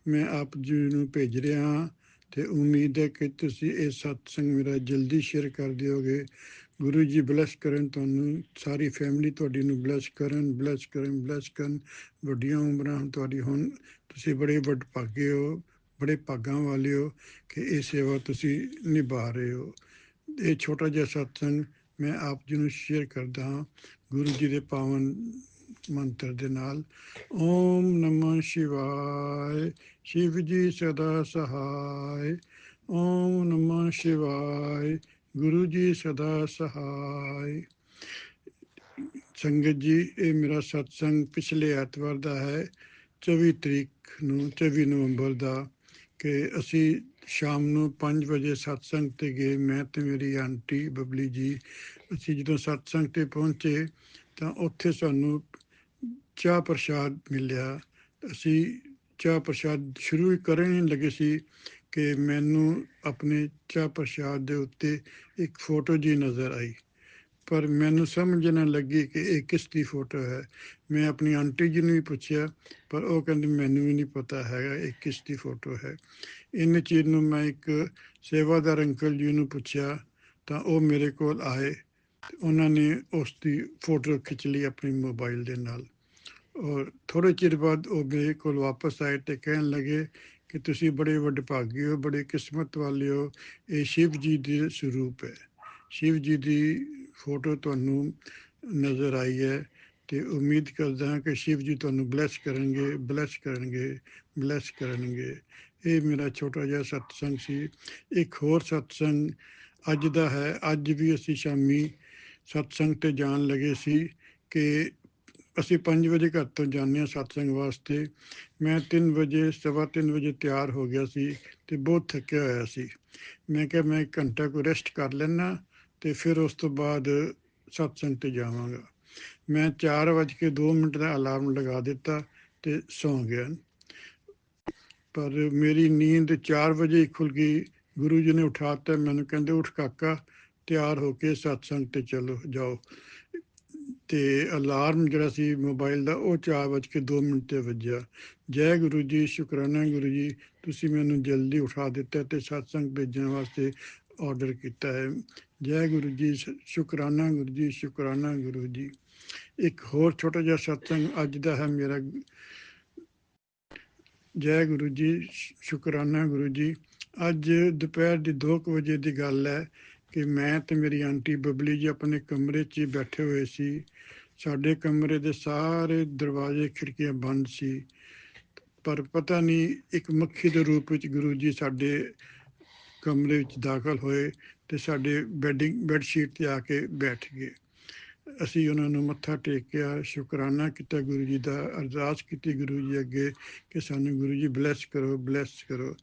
मैं आप जी ਨੂੰ ਭੇਜ ਰਿਹਾ ਹਾਂ ਤੇ ਉਮੀਦ ਹੈ ਕਿ ਤੁਸੀਂ ਇਹ ਸਤਸੰਗ ਮੇਰਾ ਜਲਦੀ ਸ਼ੇਅਰ ਕਰ ਦਿਓਗੇ। ਗੁਰੂ ਜੀ ਬਲੈਸ ਕਰਨ ਤੁਹਾਨੂੰ, ਸਾਰੀ ਫੈਮਿਲੀ ਤੁਹਾਡੀ ਨੂੰ ਬਲੈਸ ਕਰਨ, ਬਲੈਸ ਕਰਨ। ਵੱਡੀਆਂ ਉਮਰਾਂ ਤੁਹਾਡੀ ਹੁਣ, ਤੁਸੀਂ ਬੜੇ ਵਡਭਾਗੇ ਹੋ, ਬੜੇ ਭਾਗਾਂ ਵਾਲੇ ਹੋ ਕਿ ਇਹ ਸੇਵਾ ਤੁਸੀਂ ਨਿਭਾ ਰਹੇ ਹੋ। ਇਹ ਛੋਟਾ ਜਿਹਾ ਸਤਸੰਗ ਮੈਂ ਆਪ ਜੀ ਨੂੰ ਸ਼ੇਅਰ ਕਰਦਾ ਹਾਂ ਗੁਰੂ ਜੀ ਦੇ ਪਾਵਨ ਮੰਤਰ ਦੇ ਨਾਲ। ਓਮ ਨਮः शिवाय, शिव जी सदा सहाय। ओम नमः शिवाय, गुरु जी सदा सहाय। संगत जी ਇਹ ਮੇਰਾ ਸਤਸੰਗ ਪਿਛਲੇ ਐਤਵਾਰ ਦਾ ਹੈ, 24 ਤਰੀਕ ਨੂੰ, 24 ਨਵੰਬਰ ਦਾ, ਕਿ ਅਸੀਂ ਸ਼ਾਮ ਨੂੰ 5 ਵਜੇ ਸਤਸੰਗ ਤੇ ਗਏ, ਮੈਂ ਤੇ ਮੇਰੀ ਆਂਟੀ ਬਬਲੀ ਜੀ। ਅਸੀਂ ਜਦੋਂ ਸਤਸੰਗ ਤੇ ਪਹੁੰਚੇ ਤਾਂ ਉੱਥੇ ਸਾਨੂੰ ਚਾਹ ਪ੍ਰਸ਼ਾਦ ਮਿਲਿਆ। ਅਸੀਂ ਚਾਹ ਪ੍ਰਸ਼ਾਦ ਸ਼ੁਰੂ ਹੀ ਕਰਨ ਹੀ ਲੱਗੇ ਸੀ ਕਿ ਮੈਨੂੰ ਆਪਣੇ ਚਾਹ ਪ੍ਰਸ਼ਾਦ ਦੇ ਉੱਤੇ ਇੱਕ ਫੋਟੋ ਜੀ ਨਜ਼ਰ ਆਈ, ਪਰ ਮੈਨੂੰ ਸਮਝ ਨਾ ਲੱਗੀ ਕਿ ਇਹ ਕਿਸ ਦੀ ਫੋਟੋ ਹੈ। ਮੈਂ ਆਪਣੀ ਆਂਟੀ ਜੀ ਨੂੰ ਵੀ ਪੁੱਛਿਆ, ਪਰ ਉਹ ਕਹਿੰਦੀ ਮੈਨੂੰ ਵੀ ਨਹੀਂ ਪਤਾ ਹੈਗਾ ਇਹ ਕਿਸ ਦੀ ਫੋਟੋ ਹੈ। ਇੰਨੇ ਚੀਜ਼ ਨੂੰ ਮੈਂ ਇੱਕ ਸੇਵਾਦਾਰ ਅੰਕਲ ਜੀ ਨੂੰ ਪੁੱਛਿਆ ਤਾਂ ਉਹ ਮੇਰੇ ਕੋਲ ਆਏ, ਉਹਨਾਂ ਨੇ ਉਸ ਦੀ ਫੋਟੋ ਖਿੱਚ ਲਈ ਆਪਣੀ ਮੋਬਾਈਲ ਦੇ ਨਾਲ। ਔਰ ਥੋੜ੍ਹੇ ਚਿਰ ਬਾਅਦ ਉਹ ਮੇਰੇ ਕੋਲ ਵਾਪਸ ਆਏ ਅਤੇ ਕਹਿਣ ਲੱਗੇ ਕਿ ਤੁਸੀਂ ਬੜੇ ਵਡਭਾਗੇ ਹੋ, ਬੜੇ ਕਿਸਮਤ ਵਾਲੇ ਹੋ, ਇਹ ਸ਼ਿਵ ਜੀ ਦੇ ਸਰੂਪ ਹੈ। ਸ਼ਿਵ ਜੀ ਦੀ ਫੋਟੋ ਤੁਹਾਨੂੰ ਨਜ਼ਰ ਆਈ ਹੈ ਅਤੇ ਉਮੀਦ ਕਰਦਾ ਹਾਂ ਕਿ ਸ਼ਿਵ ਜੀ ਤੁਹਾਨੂੰ ਬਲੈਸ ਕਰਨਗੇ। ਇਹ ਮੇਰਾ ਛੋਟਾ ਜਿਹਾ ਸਤਸੰਗ ਸੀ। ਇੱਕ ਹੋਰ ਸਤਸੰਗ ਅੱਜ ਦਾ ਹੈ। ਅੱਜ ਵੀ ਅਸੀਂ ਸ਼ਾਮੀ ਸਤਸੰਗ 'ਤੇ ਜਾਣ ਲੱਗੇ ਸੀ ਕਿ ਅਸੀਂ 5 ਵਜੇ ਘਰ ਤੋਂ ਜਾਂਦੇ ਹਾਂ ਸਤਸੰਗ ਵਾਸਤੇ। ਮੈਂ 3 ਵਜੇ ਤਿਆਰ ਹੋ ਗਿਆ ਸੀ ਅਤੇ ਬਹੁਤ ਥੱਕਿਆ ਹੋਇਆ ਸੀ। ਮੈਂ ਕਿਹਾ ਮੈਂ 1 ਘੰਟਾ ਕੋਈ ਰੈਸਟ ਕਰ ਲੈਂਦਾ ਅਤੇ ਫਿਰ ਉਸ ਤੋਂ ਬਾਅਦ ਸਤਸੰਗ 'ਤੇ ਜਾਵਾਂਗਾ। ਮੈਂ 4:02 ਦਾ ਅਲਾਰਮ ਲਗਾ ਦਿੱਤਾ ਅਤੇ ਸੌਂ ਗਿਆ, ਪਰ ਮੇਰੀ ਨੀਂਦ 4 ਵਜੇ ਹੀ ਖੁੱਲ੍ਹ ਗਈ। ਗੁਰੂ ਜੀ ਨੇ ਉਠਾ ਦਿੱਤਾ ਮੈਨੂੰ, ਕਹਿੰਦੇ ਉੱਠ ਕਾਕਾ, ਤਿਆਰ ਹੋ ਕੇ ਸਤਸੰਗ 'ਤੇ ਜਾਓ। ਤੇ ਅਲਾਰਮ ਜਿਹੜਾ ਸੀ ਮੋਬਾਈਲ ਦਾ ਉਹ 4:02 ਤੇ ਵੱਜਿਆ। ਜੈ ਗੁਰੂ ਜੀ, ਸ਼ੁਕਰਾਨਾ ਗੁਰੂ ਜੀ, ਤੁਸੀਂ ਮੈਨੂੰ ਜਲਦੀ ਉਠਾ ਦਿੱਤਾ ਤੇ ਸਤਸੰਗ ਭੇਜਣ ਵਾਸਤੇ ਆਰਡਰ ਕੀਤਾ ਹੈ। ਜੈ ਗੁਰੂ ਜੀ, ਸ਼ੁਕਰਾਨਾ ਗੁਰੂ ਜੀ, ਸ਼ੁਕਰਾਨਾ ਗੁਰੂ ਜੀ। ਇੱਕ ਹੋਰ ਛੋਟਾ ਜਿਹਾ ਸਤਸੰਗ ਅੱਜ ਦਾ ਹੈ ਮੇਰਾ। ਜੈ ਗੁਰੂ ਜੀ, ਸ਼ੁਕਰਾਨਾ ਗੁਰੂ ਜੀ। ਅੱਜ ਦੁਪਹਿਰ ਦੀ 2 ਵਜੇ ਦੀ ਗੱਲ ਹੈ ਕਿ ਮੈਂ ਤੇ ਮੇਰੀ ਆਂਟੀ ਬਬਲੀ ਜੀ ਆਪਣੇ ਕਮਰੇ 'ਚ ਬੈਠੇ ਹੋਏ ਸੀ। ਸਾਡੇ ਕਮਰੇ ਦੇ ਸਾਰੇ ਦਰਵਾਜ਼ੇ ਖਿੜਕੀਆਂ ਬੰਦ ਸੀ, ਪਰ ਪਤਾ ਨਹੀਂ ਇੱਕ ਮੱਖੀ ਦੇ ਰੂਪ ਵਿੱਚ ਗੁਰੂ ਜੀ ਸਾਡੇ ਕਮਰੇ ਵਿੱਚ ਦਾਖਲ ਹੋਏ ਤੇ ਸਾਡੇ ਬੈੱਡ ਸ਼ੀਟ ਤੇ ਆ ਕੇ ਬੈਠ ਗਏ। ਅਸੀਂ ਉਹਨਾਂ ਨੂੰ ਮੱਥਾ ਟੇਕਿਆ, ਸ਼ੁਕਰਾਨਾ ਕੀਤਾ ਗੁਰੂ ਜੀ ਦਾ, ਅਰਦਾਸ ਕੀਤੀ ਗੁਰੂ ਜੀ ਅੱਗੇ ਕਿ ਸਾਨੂੰ ਗੁਰੂ ਜੀ ਬਲੈਸ ਕਰੋ, ਬਲੈਸ ਕਰੋ।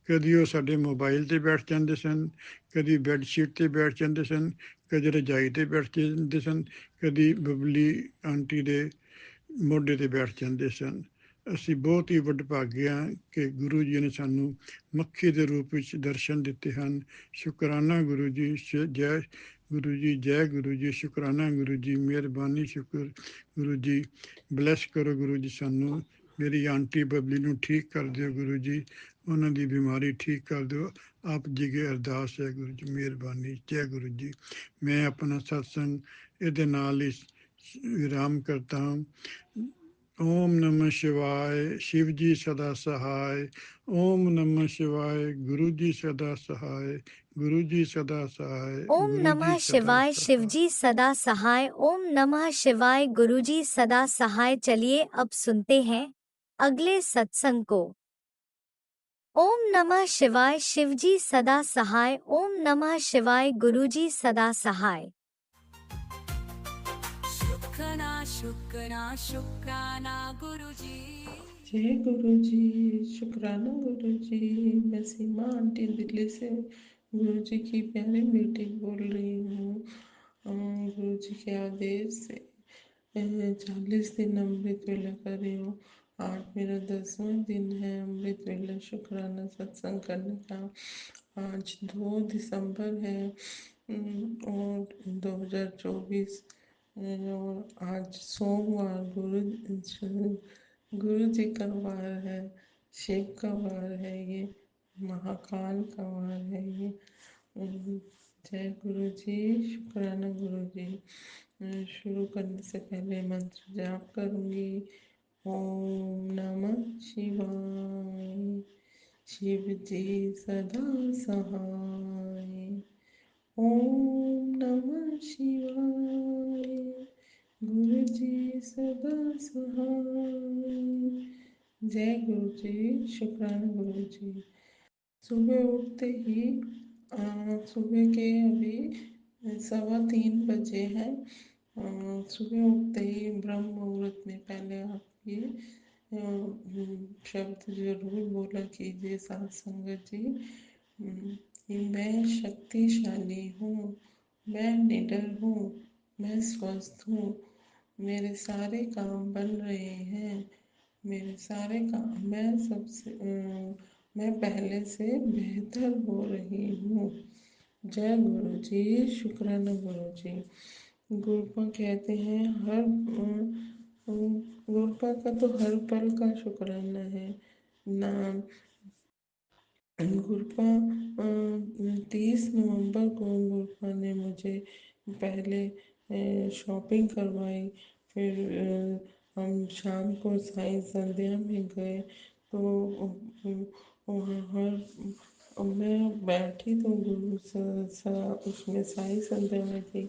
ਕਦੀ ਉਹ ਸਾਡੇ ਮੋਬਾਈਲ ਤੇ ਬੈਠ ਜਾਂਦੇ ਸਨ, ਕਦੀ ਬੈੱਡ ਸ਼ੀਟ ਤੇ ਬੈਠ ਜਾਂਦੇ ਸਨ, ਕਦੇ ਰਜਾਈ ਤੇ ਬੈਠ ਜਾਂਦੇ ਸਨ, ਕਦੀ ਬਬਲੀ ਆਂਟੀ ਦੇ ਮੋਢੇ ਤੇ ਬੈਠ ਜਾਂਦੇ ਸਨ। ਅਸੀਂ ਬਹੁਤ ਹੀ ਵਡਭਾਗੇ ਹਾਂ ਕਿ ਗੁਰੂ ਜੀ ਨੇ ਸਾਨੂੰ ਮੱਖੀ ਦੇ ਰੂਪ ਵਿੱਚ ਦਰਸ਼ਨ ਦਿੱਤੇ ਹਨ। ਸ਼ੁਕਰਾਨਾ ਗੁਰੂ ਜੀ, ਜੈ ਗੁਰੂ ਜੀ, ਜੈ ਗੁਰੂ ਜੀ, ਸ਼ੁਕਰਾਨਾ ਗੁਰੂ ਜੀ, ਮਿਹਰਬਾਨੀ, ਸ਼ੁਕਰ ਗੁਰੂ ਜੀ, ਬਲੈਸ ਕਰੋ ਗੁਰੂ ਜੀ ਸਾਨੂੰ। ਮੇਰੀ ਆਂਟੀ ਬਬਲੀ ਨੂੰ ਠੀਕ ਕਰ ਦਿਓ ਗੁਰੂ ਜੀ, ਉਹਨਾਂ ਦੀ ਬਿਮਾਰੀ ਠੀਕ ਕਰ ਦਿਓ। ਆਪ ਜੀ ਕੀ ਅਰਦਾਸ ਹੈ ਗੁਰੂ ਜੀ, ਮਿਹਰਬਾਨੀ। ਜੈ ਗੁਰੂ ਜੀ। ਮੈਂ ਆਪਣਾ ਸਤਸੰਗ ਇਹਦੇ ਨਾਲ ਹੀ ਵਿਰਾਮ ਕਰਤਾ ਹੂੰ। ओम नमः शिवाय, शिव जी सदा सहाय। ओम नमः शिवाय, गुरु जी सदा सहाय, गुरु जी सदा सहाय,
ओम
गुरु जी
नमः
सदा
शिवाय,
सहाय।
शिवजी सदा सहाय। ओम नमः शिवाय, गुरुजी सदा सहाय। चलिए अब सुनते हैं अगले सत्संग को। ओम नमः शिवाय, शिवजी सदा सहाय। ओम नमः शिवाय, गुरुजी सदा सहाय।
शुक्राना शुक्राना शुक्राना गुरुजी।
जय गुरु जी, शुक्राना गुरु जी। मैं सीमा आंटी दिल्ली से गुरु जी की प्यारी बेटी बोल रही हूँ। गुरु जी के आदेश से 40 दिन अमृत वेला कर रही हूँ। आज मेरा 10वां दिन है अमृत वेला शुक्राना सत्संग करने का। आज 2 दिसंबर है और 2024 और आज सोमवार गुरु जी का वार है, शिव का वार है, ये महाकाल का वार है ये। जय गुरु जी, शुक्राना गुरु जी। शुरू करने से पहले मंत्र जाप करूंगी। ओम नमः शिवाय, शिव जी सदा सहाय। ओम नमः शिवाय, गुरु जी सदा सहाय। जय गुरु जी, शुक्राना गुरु जी। सुबह उठते ही सुबह के अभी 3:15 बजे हैं। सुबह उठते ही ब्रह्म मुहूर्त में पहले आप ये शब्द जरूर बोला कीजिए साथ संगत जी कि मैं शक्तिशाली हूँ, मैं निडर हूँ, मैं स्वस्थ हूँ, मेरे सारे काम बन रहे हैं, मेरे सारे काम मैं पहले से बेहतर हो रही हूँ। जय गुरु जी, शुक्राना गुरु जी। गुरुपा कहते हैं गुरुपा का तो हर पल का शुक्राना है। नाम गुरुपा 30 नवंबर को गुरुपा ने मुझे पहले शॉपिंग करवाई। फिर हम शाम को साई संध्या में गए तो वहाँ हर मैं बैठी तो उसमें साई संध्या में थी,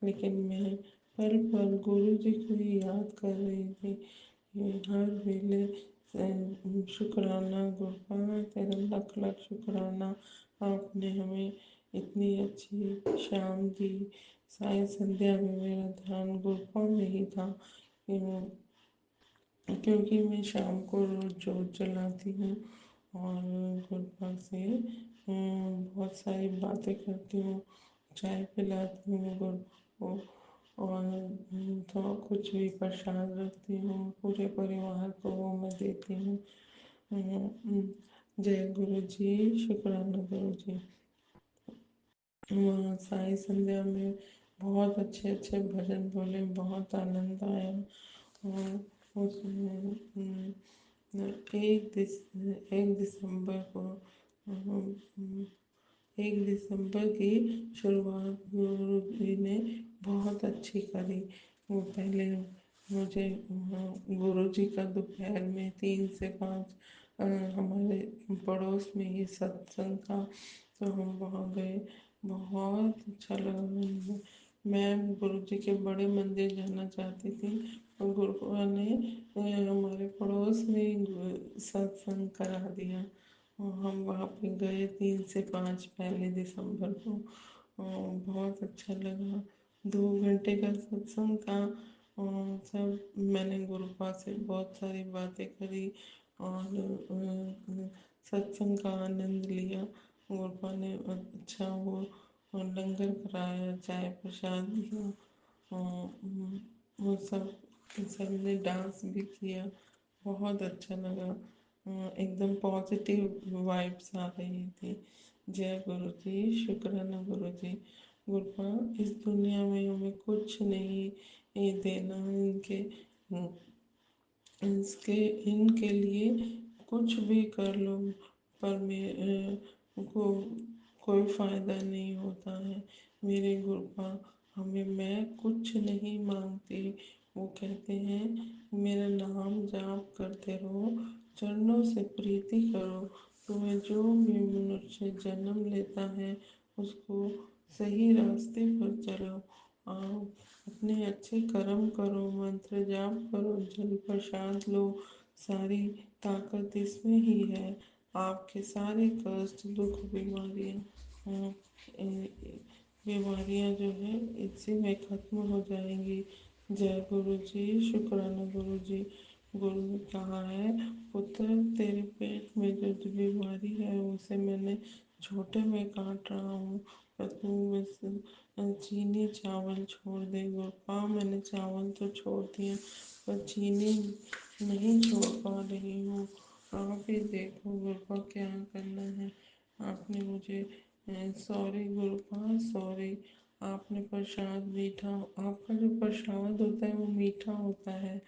लेकिन मैं पल पल गुरु जी को ही याद कर रही थी। ये हर वेले शुक्राना गुरुपा, तेरा लख लख शुक्राना। आपने हमें इतनी अच्छी शाम दी। साई संध्या में मेरा ध्यान गुरुपा में ही था क्योंकि मैं शाम को रोज जोत जलाती हूँ और गुरुपा से बहुत सारी बातें करती हूँ, चाय पिलाती हूँ गुरुपा को और तो कुछ भी प्रसाद रखती हूँ, पूरे परिवार को वो मैं देती हूँ। जय गुरु जी, शुक्राना गुरु जी। वहाँ साई संध्या में
बहुत अच्छे अच्छे भजन बोले, बहुत आनंद आया। और उसमें 1 दिसंबर को 1 दिसंबर की शुरुआत गुरु जी ने बहुत अच्छी करी। वो पहले मुझे गुरु जी का दोपहर में 3 से 5 हमारे पड़ोस में ही सत्संग था, तो हम वहाँ गए। बहुत अच्छा लगा। मैं गुरु जी के बड़े मंदिर जाना चाहती थी, और गुरु ने हमारे पड़ोस में ही सत्संग करा दिया। और हम वहाँ पे गए 3 से 5 1 दिसंबर को। और बहुत अच्छा लगा। 2 घंटे का सत्संग था। और सब मैंने गुरुपा से बहुत सारी बातें करी, और सत्संग का आनंद लिया। गुरुपा ने अच्छा वो लंगर कराया, चाय प्रसाद दिया। वो सबने डांस भी किया। बहुत अच्छा लगा। एकदम पॉजिटिव वाइब्स आ रही थी। जय गुरु जी, शुक्राना गुरु जी। गुरुपा, इस दुनिया में हमें कुछ नहीं ये देना, इनके लिए कुछ भी कर लो, पर को कोई फायदा नहीं होता है। मेरे गुरुपा, मैं कुछ नहीं मांगती। वो कहते हैं, मेरा नाम जाप करते रहो, चरणों से प्रीति करो, तुम्हें जो भी मनुष्य जन्म लेता है उसको सही रास्ते पर चलाओ। आओ, अपने अच्छे कर्म करो, मंत्र जाप करो, जल प्रसाद लो। सारी ताकत इसमें ही है। आपके सारे कष्ट, दुख, बीमारियां जो है इसी में खत्म हो जाएंगी। जय गुरु जी, शुक्राना गुरु जी। गुरु ने कहा है, पुत्र तेरे पेट में जो बीमारी है उसे मैंने छोटे में काट रहा हूँ, पर तू चीनी चावल छोड़ दे। गुरुपा, मैंने चावल तो छोड़ दिया, पर चीनी नहीं छोड़ पा रही हूँ। आप ही देखो गुरुपा, क्या करना है। आपने मुझे सॉरी गुरुपा, सॉरी। आपने प्रसाद मीठा, आपका जो प्रसाद होता है वो मीठा होता है,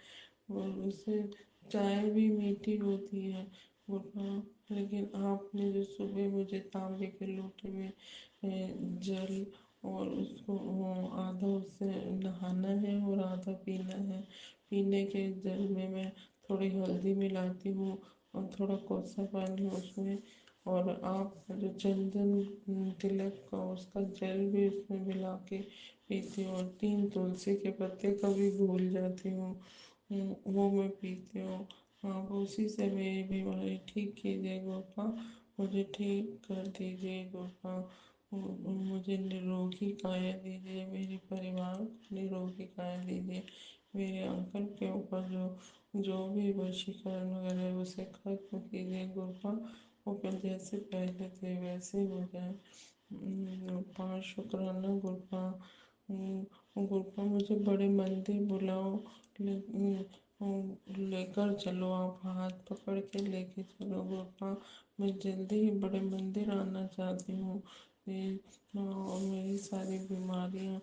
और उससे चाय भी मीठी होती है गुरुपा। लेकिन आपने जो सुबह मुझे तांबे के लोटे में जल, और उसको आधा उससे नहाना है और आधा पीना है। पीने के जल में मैं थोड़ी हल्दी मिलाती हूँ, और थोड़ा कोसा पानी उसमें, और आप जो चंदन तिलक का उसका जल भी उसमें मिला के पीती हूँ, और 3 तुलसी के पत्ते कभी भूल जाती हूँ, वो मैं पीती हूँ। आप उसी से मेरी बीमारी ठीक कीजिए गुरुपा, मुझे ठीक कर दीजिए गुरुपा। मुझे निरोगी काया दीजिए, मेरे परिवार को निरोगी काया दीजिए। मेरे अंकल के ऊपर जो भी वशीकरण वगैरह है उसे खत्म कीजिए गुरुपा। वो फिर जैसे पहले थे वैसे हो जाए। गुरुपा, शुक्राना गुरुपा। गुरुपा, मुझे बड़े मंदिर बुलाओ, लेकर चलो, आप हाथ पकड़ के लेके चलो गुरुपा। मैं जल्दी ही बड़े मंदिर आना चाहती हूँ। और मेरी सारी बीमारियाँ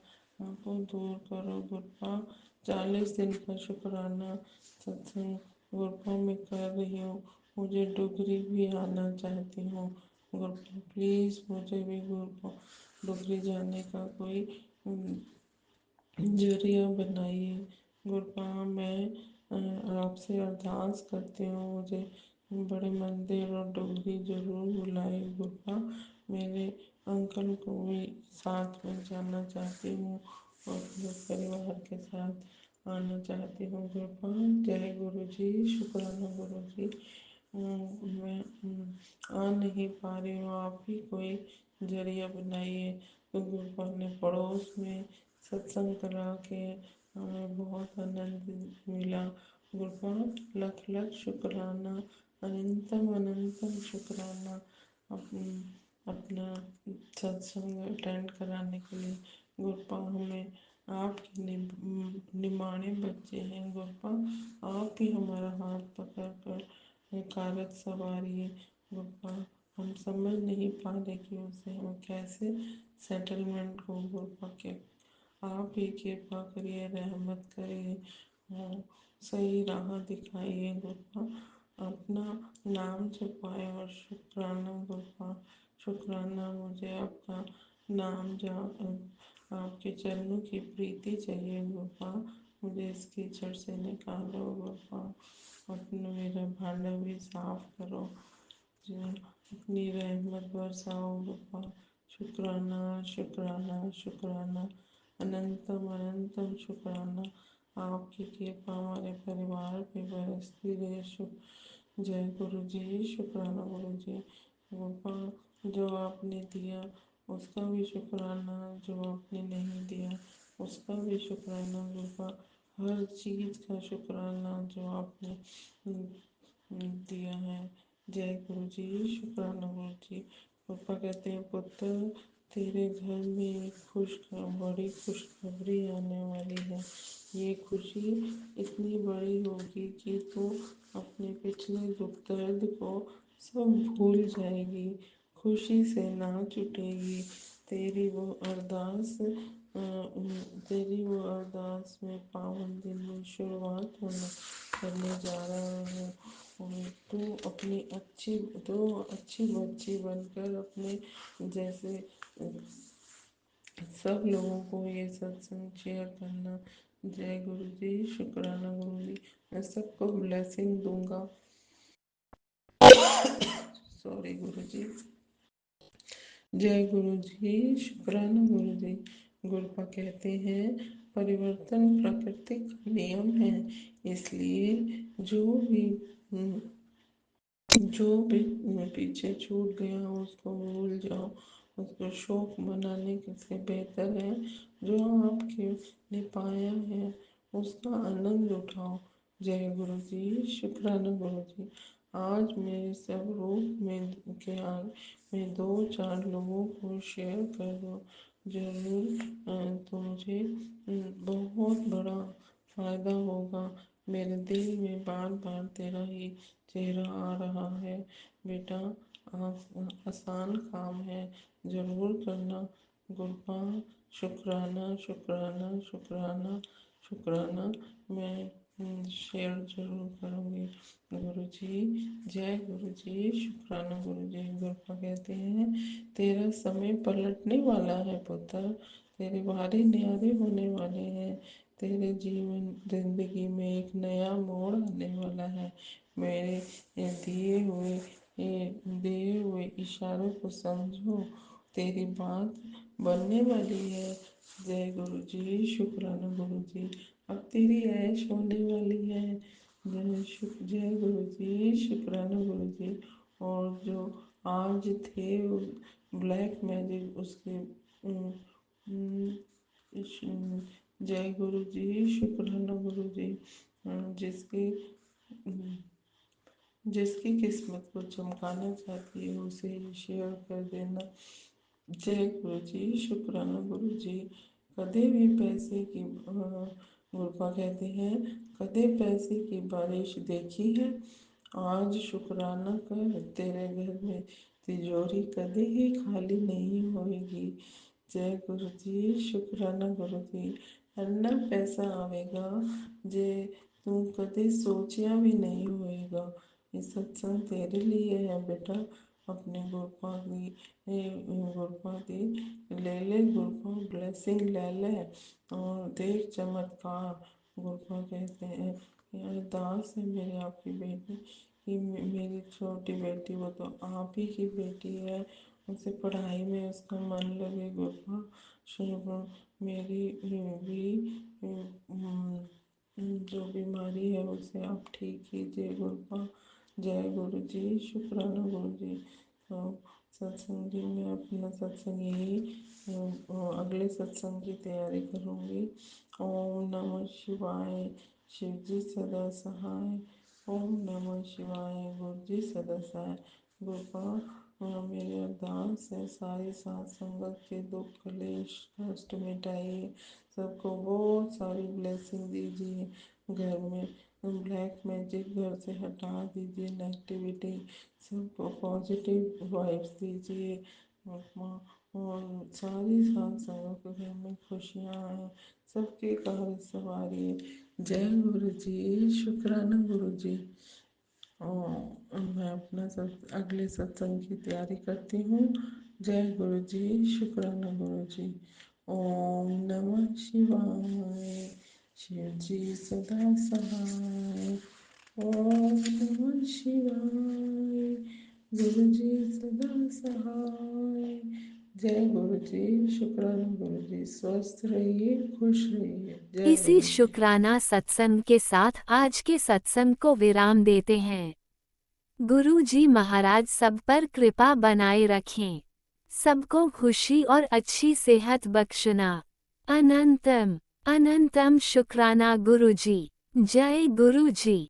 को दूर करो गुरुपा। 40 दिन का शुक्राना सत्संग गुरुपा मैं कर रही हूँ। मुझे डुगरी भी आना चाहती हूँ गुरुपा, प्लीज़ मुझे भी गुरुपा डुगरी जाने का कोई जरिया बनाइए गुरुपा। मैं आपसे अरदास करती हूँ, मुझे बड़े मंदिर और डुगरी जरूर बुलाए गुरुपा। मेरे अंकल को भी साथ में जाना चाहती हूँ, और अपने परिवार के साथ आना चाहती हूँ गुरुपा। जय गुरु जी, शुक्राना गुरु जी। मैं आ नहीं पा रही हूँ, आप ही कोई जरिया बनाइए। तो गुरुपा ने पड़ोस में सत्संग करा के हमें बहुत आनंद मिला गुरुपा। लख लख शुक्राना, अनंतम अनंतम शुक्राना अपना सत्संग अटेंड कराने के लिए गुरुपा। हमें आपके निमाणे बच्चे हैं गुरुपा, आप ही हमारा हाथ पकड़ कर कारत सवारी गुरुपा। हम समझ नहीं पा रहे कि उसे हम कैसे सेटलमेंट को गुरुपा के आप ही कृपा करिए, रहमत करिए, सही राह दिखाइए गुरबा। अपना नाम जपाए और शुक्राना गुरबा, शुक्राना मुझे आपका नाम जा आपके चरणों की प्रीति चाहिए गुरबा। मुझे इस कीचड़ से निकालो गुरबा, अपना मेरा भांडा भी साफ करो, जो अपनी रहमत बरसाओ गुरबा। शुक्राना शुक्राना शुक्राना, अनंतम अनंतम शुक्राना। आपकी कृपा हमारे परिवार पे बरसती रहे। जय गुरु जी, शुक्राना गुरु जी। गुरबा, जो आपने दिया उसका भी शुक्राना, जो आपने नहीं दिया उसका भी शुक्राना गुरबा। हर चीज का शुक्राना जो आपने दिया है। जय गुरु जी, शुक्राना गुरु जी। पापा कहते हैं पुत्र, तेरे घर में एक बड़ी खुशखबरी आने वाली है। ये खुशी इतनी बड़ी होगी कि तू अपने पिछले दुख दर्द को सब भूल जाएगी, खुशी से नाच उठेगी। तेरी वो अरदास तेरी वो अरदास में पावन दिन में शुरुआत होने करने जा रहा है। और तू अच्छी बच्ची बनकर अपने जैसे सब लोगों को ये सत्संग शेयर करना। जय गुरु जी, शुक्राना गुरु जी। मैं सबको ब्लेसिंग दूंगा। सॉरी गुरु जी। जय गुरु जी, शुक्राना गुरु जी। गुरुपा कहते हैं परिवर्तन प्रकृति का नियम है, इसलिए जो भी पीछे छूट गया उसको भूल जाओ, उसको शौक मनाने से बेहतर है जो आपके ने पाया है उसका आनंद उठाओ। जय गुरु जी, शुक्राना गुरु जी। आज मेरे सब रूप में के आगे मैं 2-4 लोगों को शेयर कर दो, जरूर तो मुझे बहुत बड़ा फायदा होगा। मेरे दिल में बार बार तेरा ही चेहरा आ रहा है। बेटा, आसान काम है, जरूर करना। गुरबा, शुक्राना शुक्राना शुक्राना शुक्राना। मैं शेयर जरूर करूँगी। गुरु जी, जय गुरु जी, शुक्राना गुरु जी। गुरबा कहते हैं तेरा समय पलटने वाला है पुत्र, तेरे भारे न्यारे होने वाले हैं। तेरे जीवन जिंदगी में एक नया मोड़ आने वाला है। मेरे दिए हुए इशारों को समझो, तेरी बात बनने वाली है। जय गुरु जी, शुक्राना गुरु जी। अब तेरी ऐश होने वाली है। जय गुरु जी, शुक्राना गुरु जी। और जो आज थे ब्लैक मैजिक उसके जय गुरु जी, शुक्राना गुरु जी। जिसकी जिसकी किस्मत को चमकाना चाहती है उसे ये शेयर कर देना। जय गुरु जी, शुक्राना गुरु जी। कदे भी पैसे की गुरबा कहते हैं कदे पैसे की बारिश देखी है, आज शुक्राना कर, तेरे घर में तिजोरी कदे ही खाली नहीं होएगी। जय गुरु जी, शुक्राना गुरु जी। अन्ना पैसा आवेगा जे तू कदे सोचिया भी नहीं होएगा। ये सत्संग तेरे लिए है बेटा। अपने गुरबा की ले गुरबा ब्लेसिंग ले ले और देख चमत्कार। गुरबा कहते हैं ये अरदास है मेरे आपकी बेटी कि मेरी छोटी बेटी वो तो आप ही की बेटी है, उसे पढ़ाई में उसका मन लगे गुरबा। शुभ मेरी भी जो बीमारी है उसे आप ठीक कीजिए गुरबा। जय गुरु जी, शुक्राना गुरु जी। तो सत्संग जी मैं अपना सत्संग यही अगले सत्संग की तैयारी करूँगी। ओम नमः शिवाय, शिव जी सदा सहाय। ओम नमः शिवाय, गुरु जी सदा सहाय। गुरबा, मेरी अरदास है सारी साथ संगत के दुख कलेश कष्ट मिटाइए, सबको बहुत सारी ब्लेसिंग दीजिए। घर में ब्लैक मैजिक घर से हटा दीजिए, नेगेटिविटी सबको पॉजिटिव वाइब्स दीजिए। और सारी सत्संगों के घर में खुशियाँ आए, सबके कार्य सवारी। जय गुरु जी, शुक्राना गुरु जी। और मैं अपना अगले सत्संग की तैयारी करती हूँ। जय गुरु जी, शुक्राना गुरु जी। ओम नमः शिवाय, शिव जी सदा सहाय। ओम नमः शिवाय, गुरु जी सदा सहाय। जय गुरु जी, शुक्राना गुरु जी। स्वस्थ रहिए, खुश रहिए। जय
इसी
गुरु जी।
शुक्राना सत्संग के साथ आज के सत्संग को विराम देते हैं। गुरु जी महाराज सब पर कृपा बनाए रखें, सबको खुशी और अच्छी सेहत बख्शना। अनंतम अनंतम शुक्राना गुरु जी। जय गुरु जी।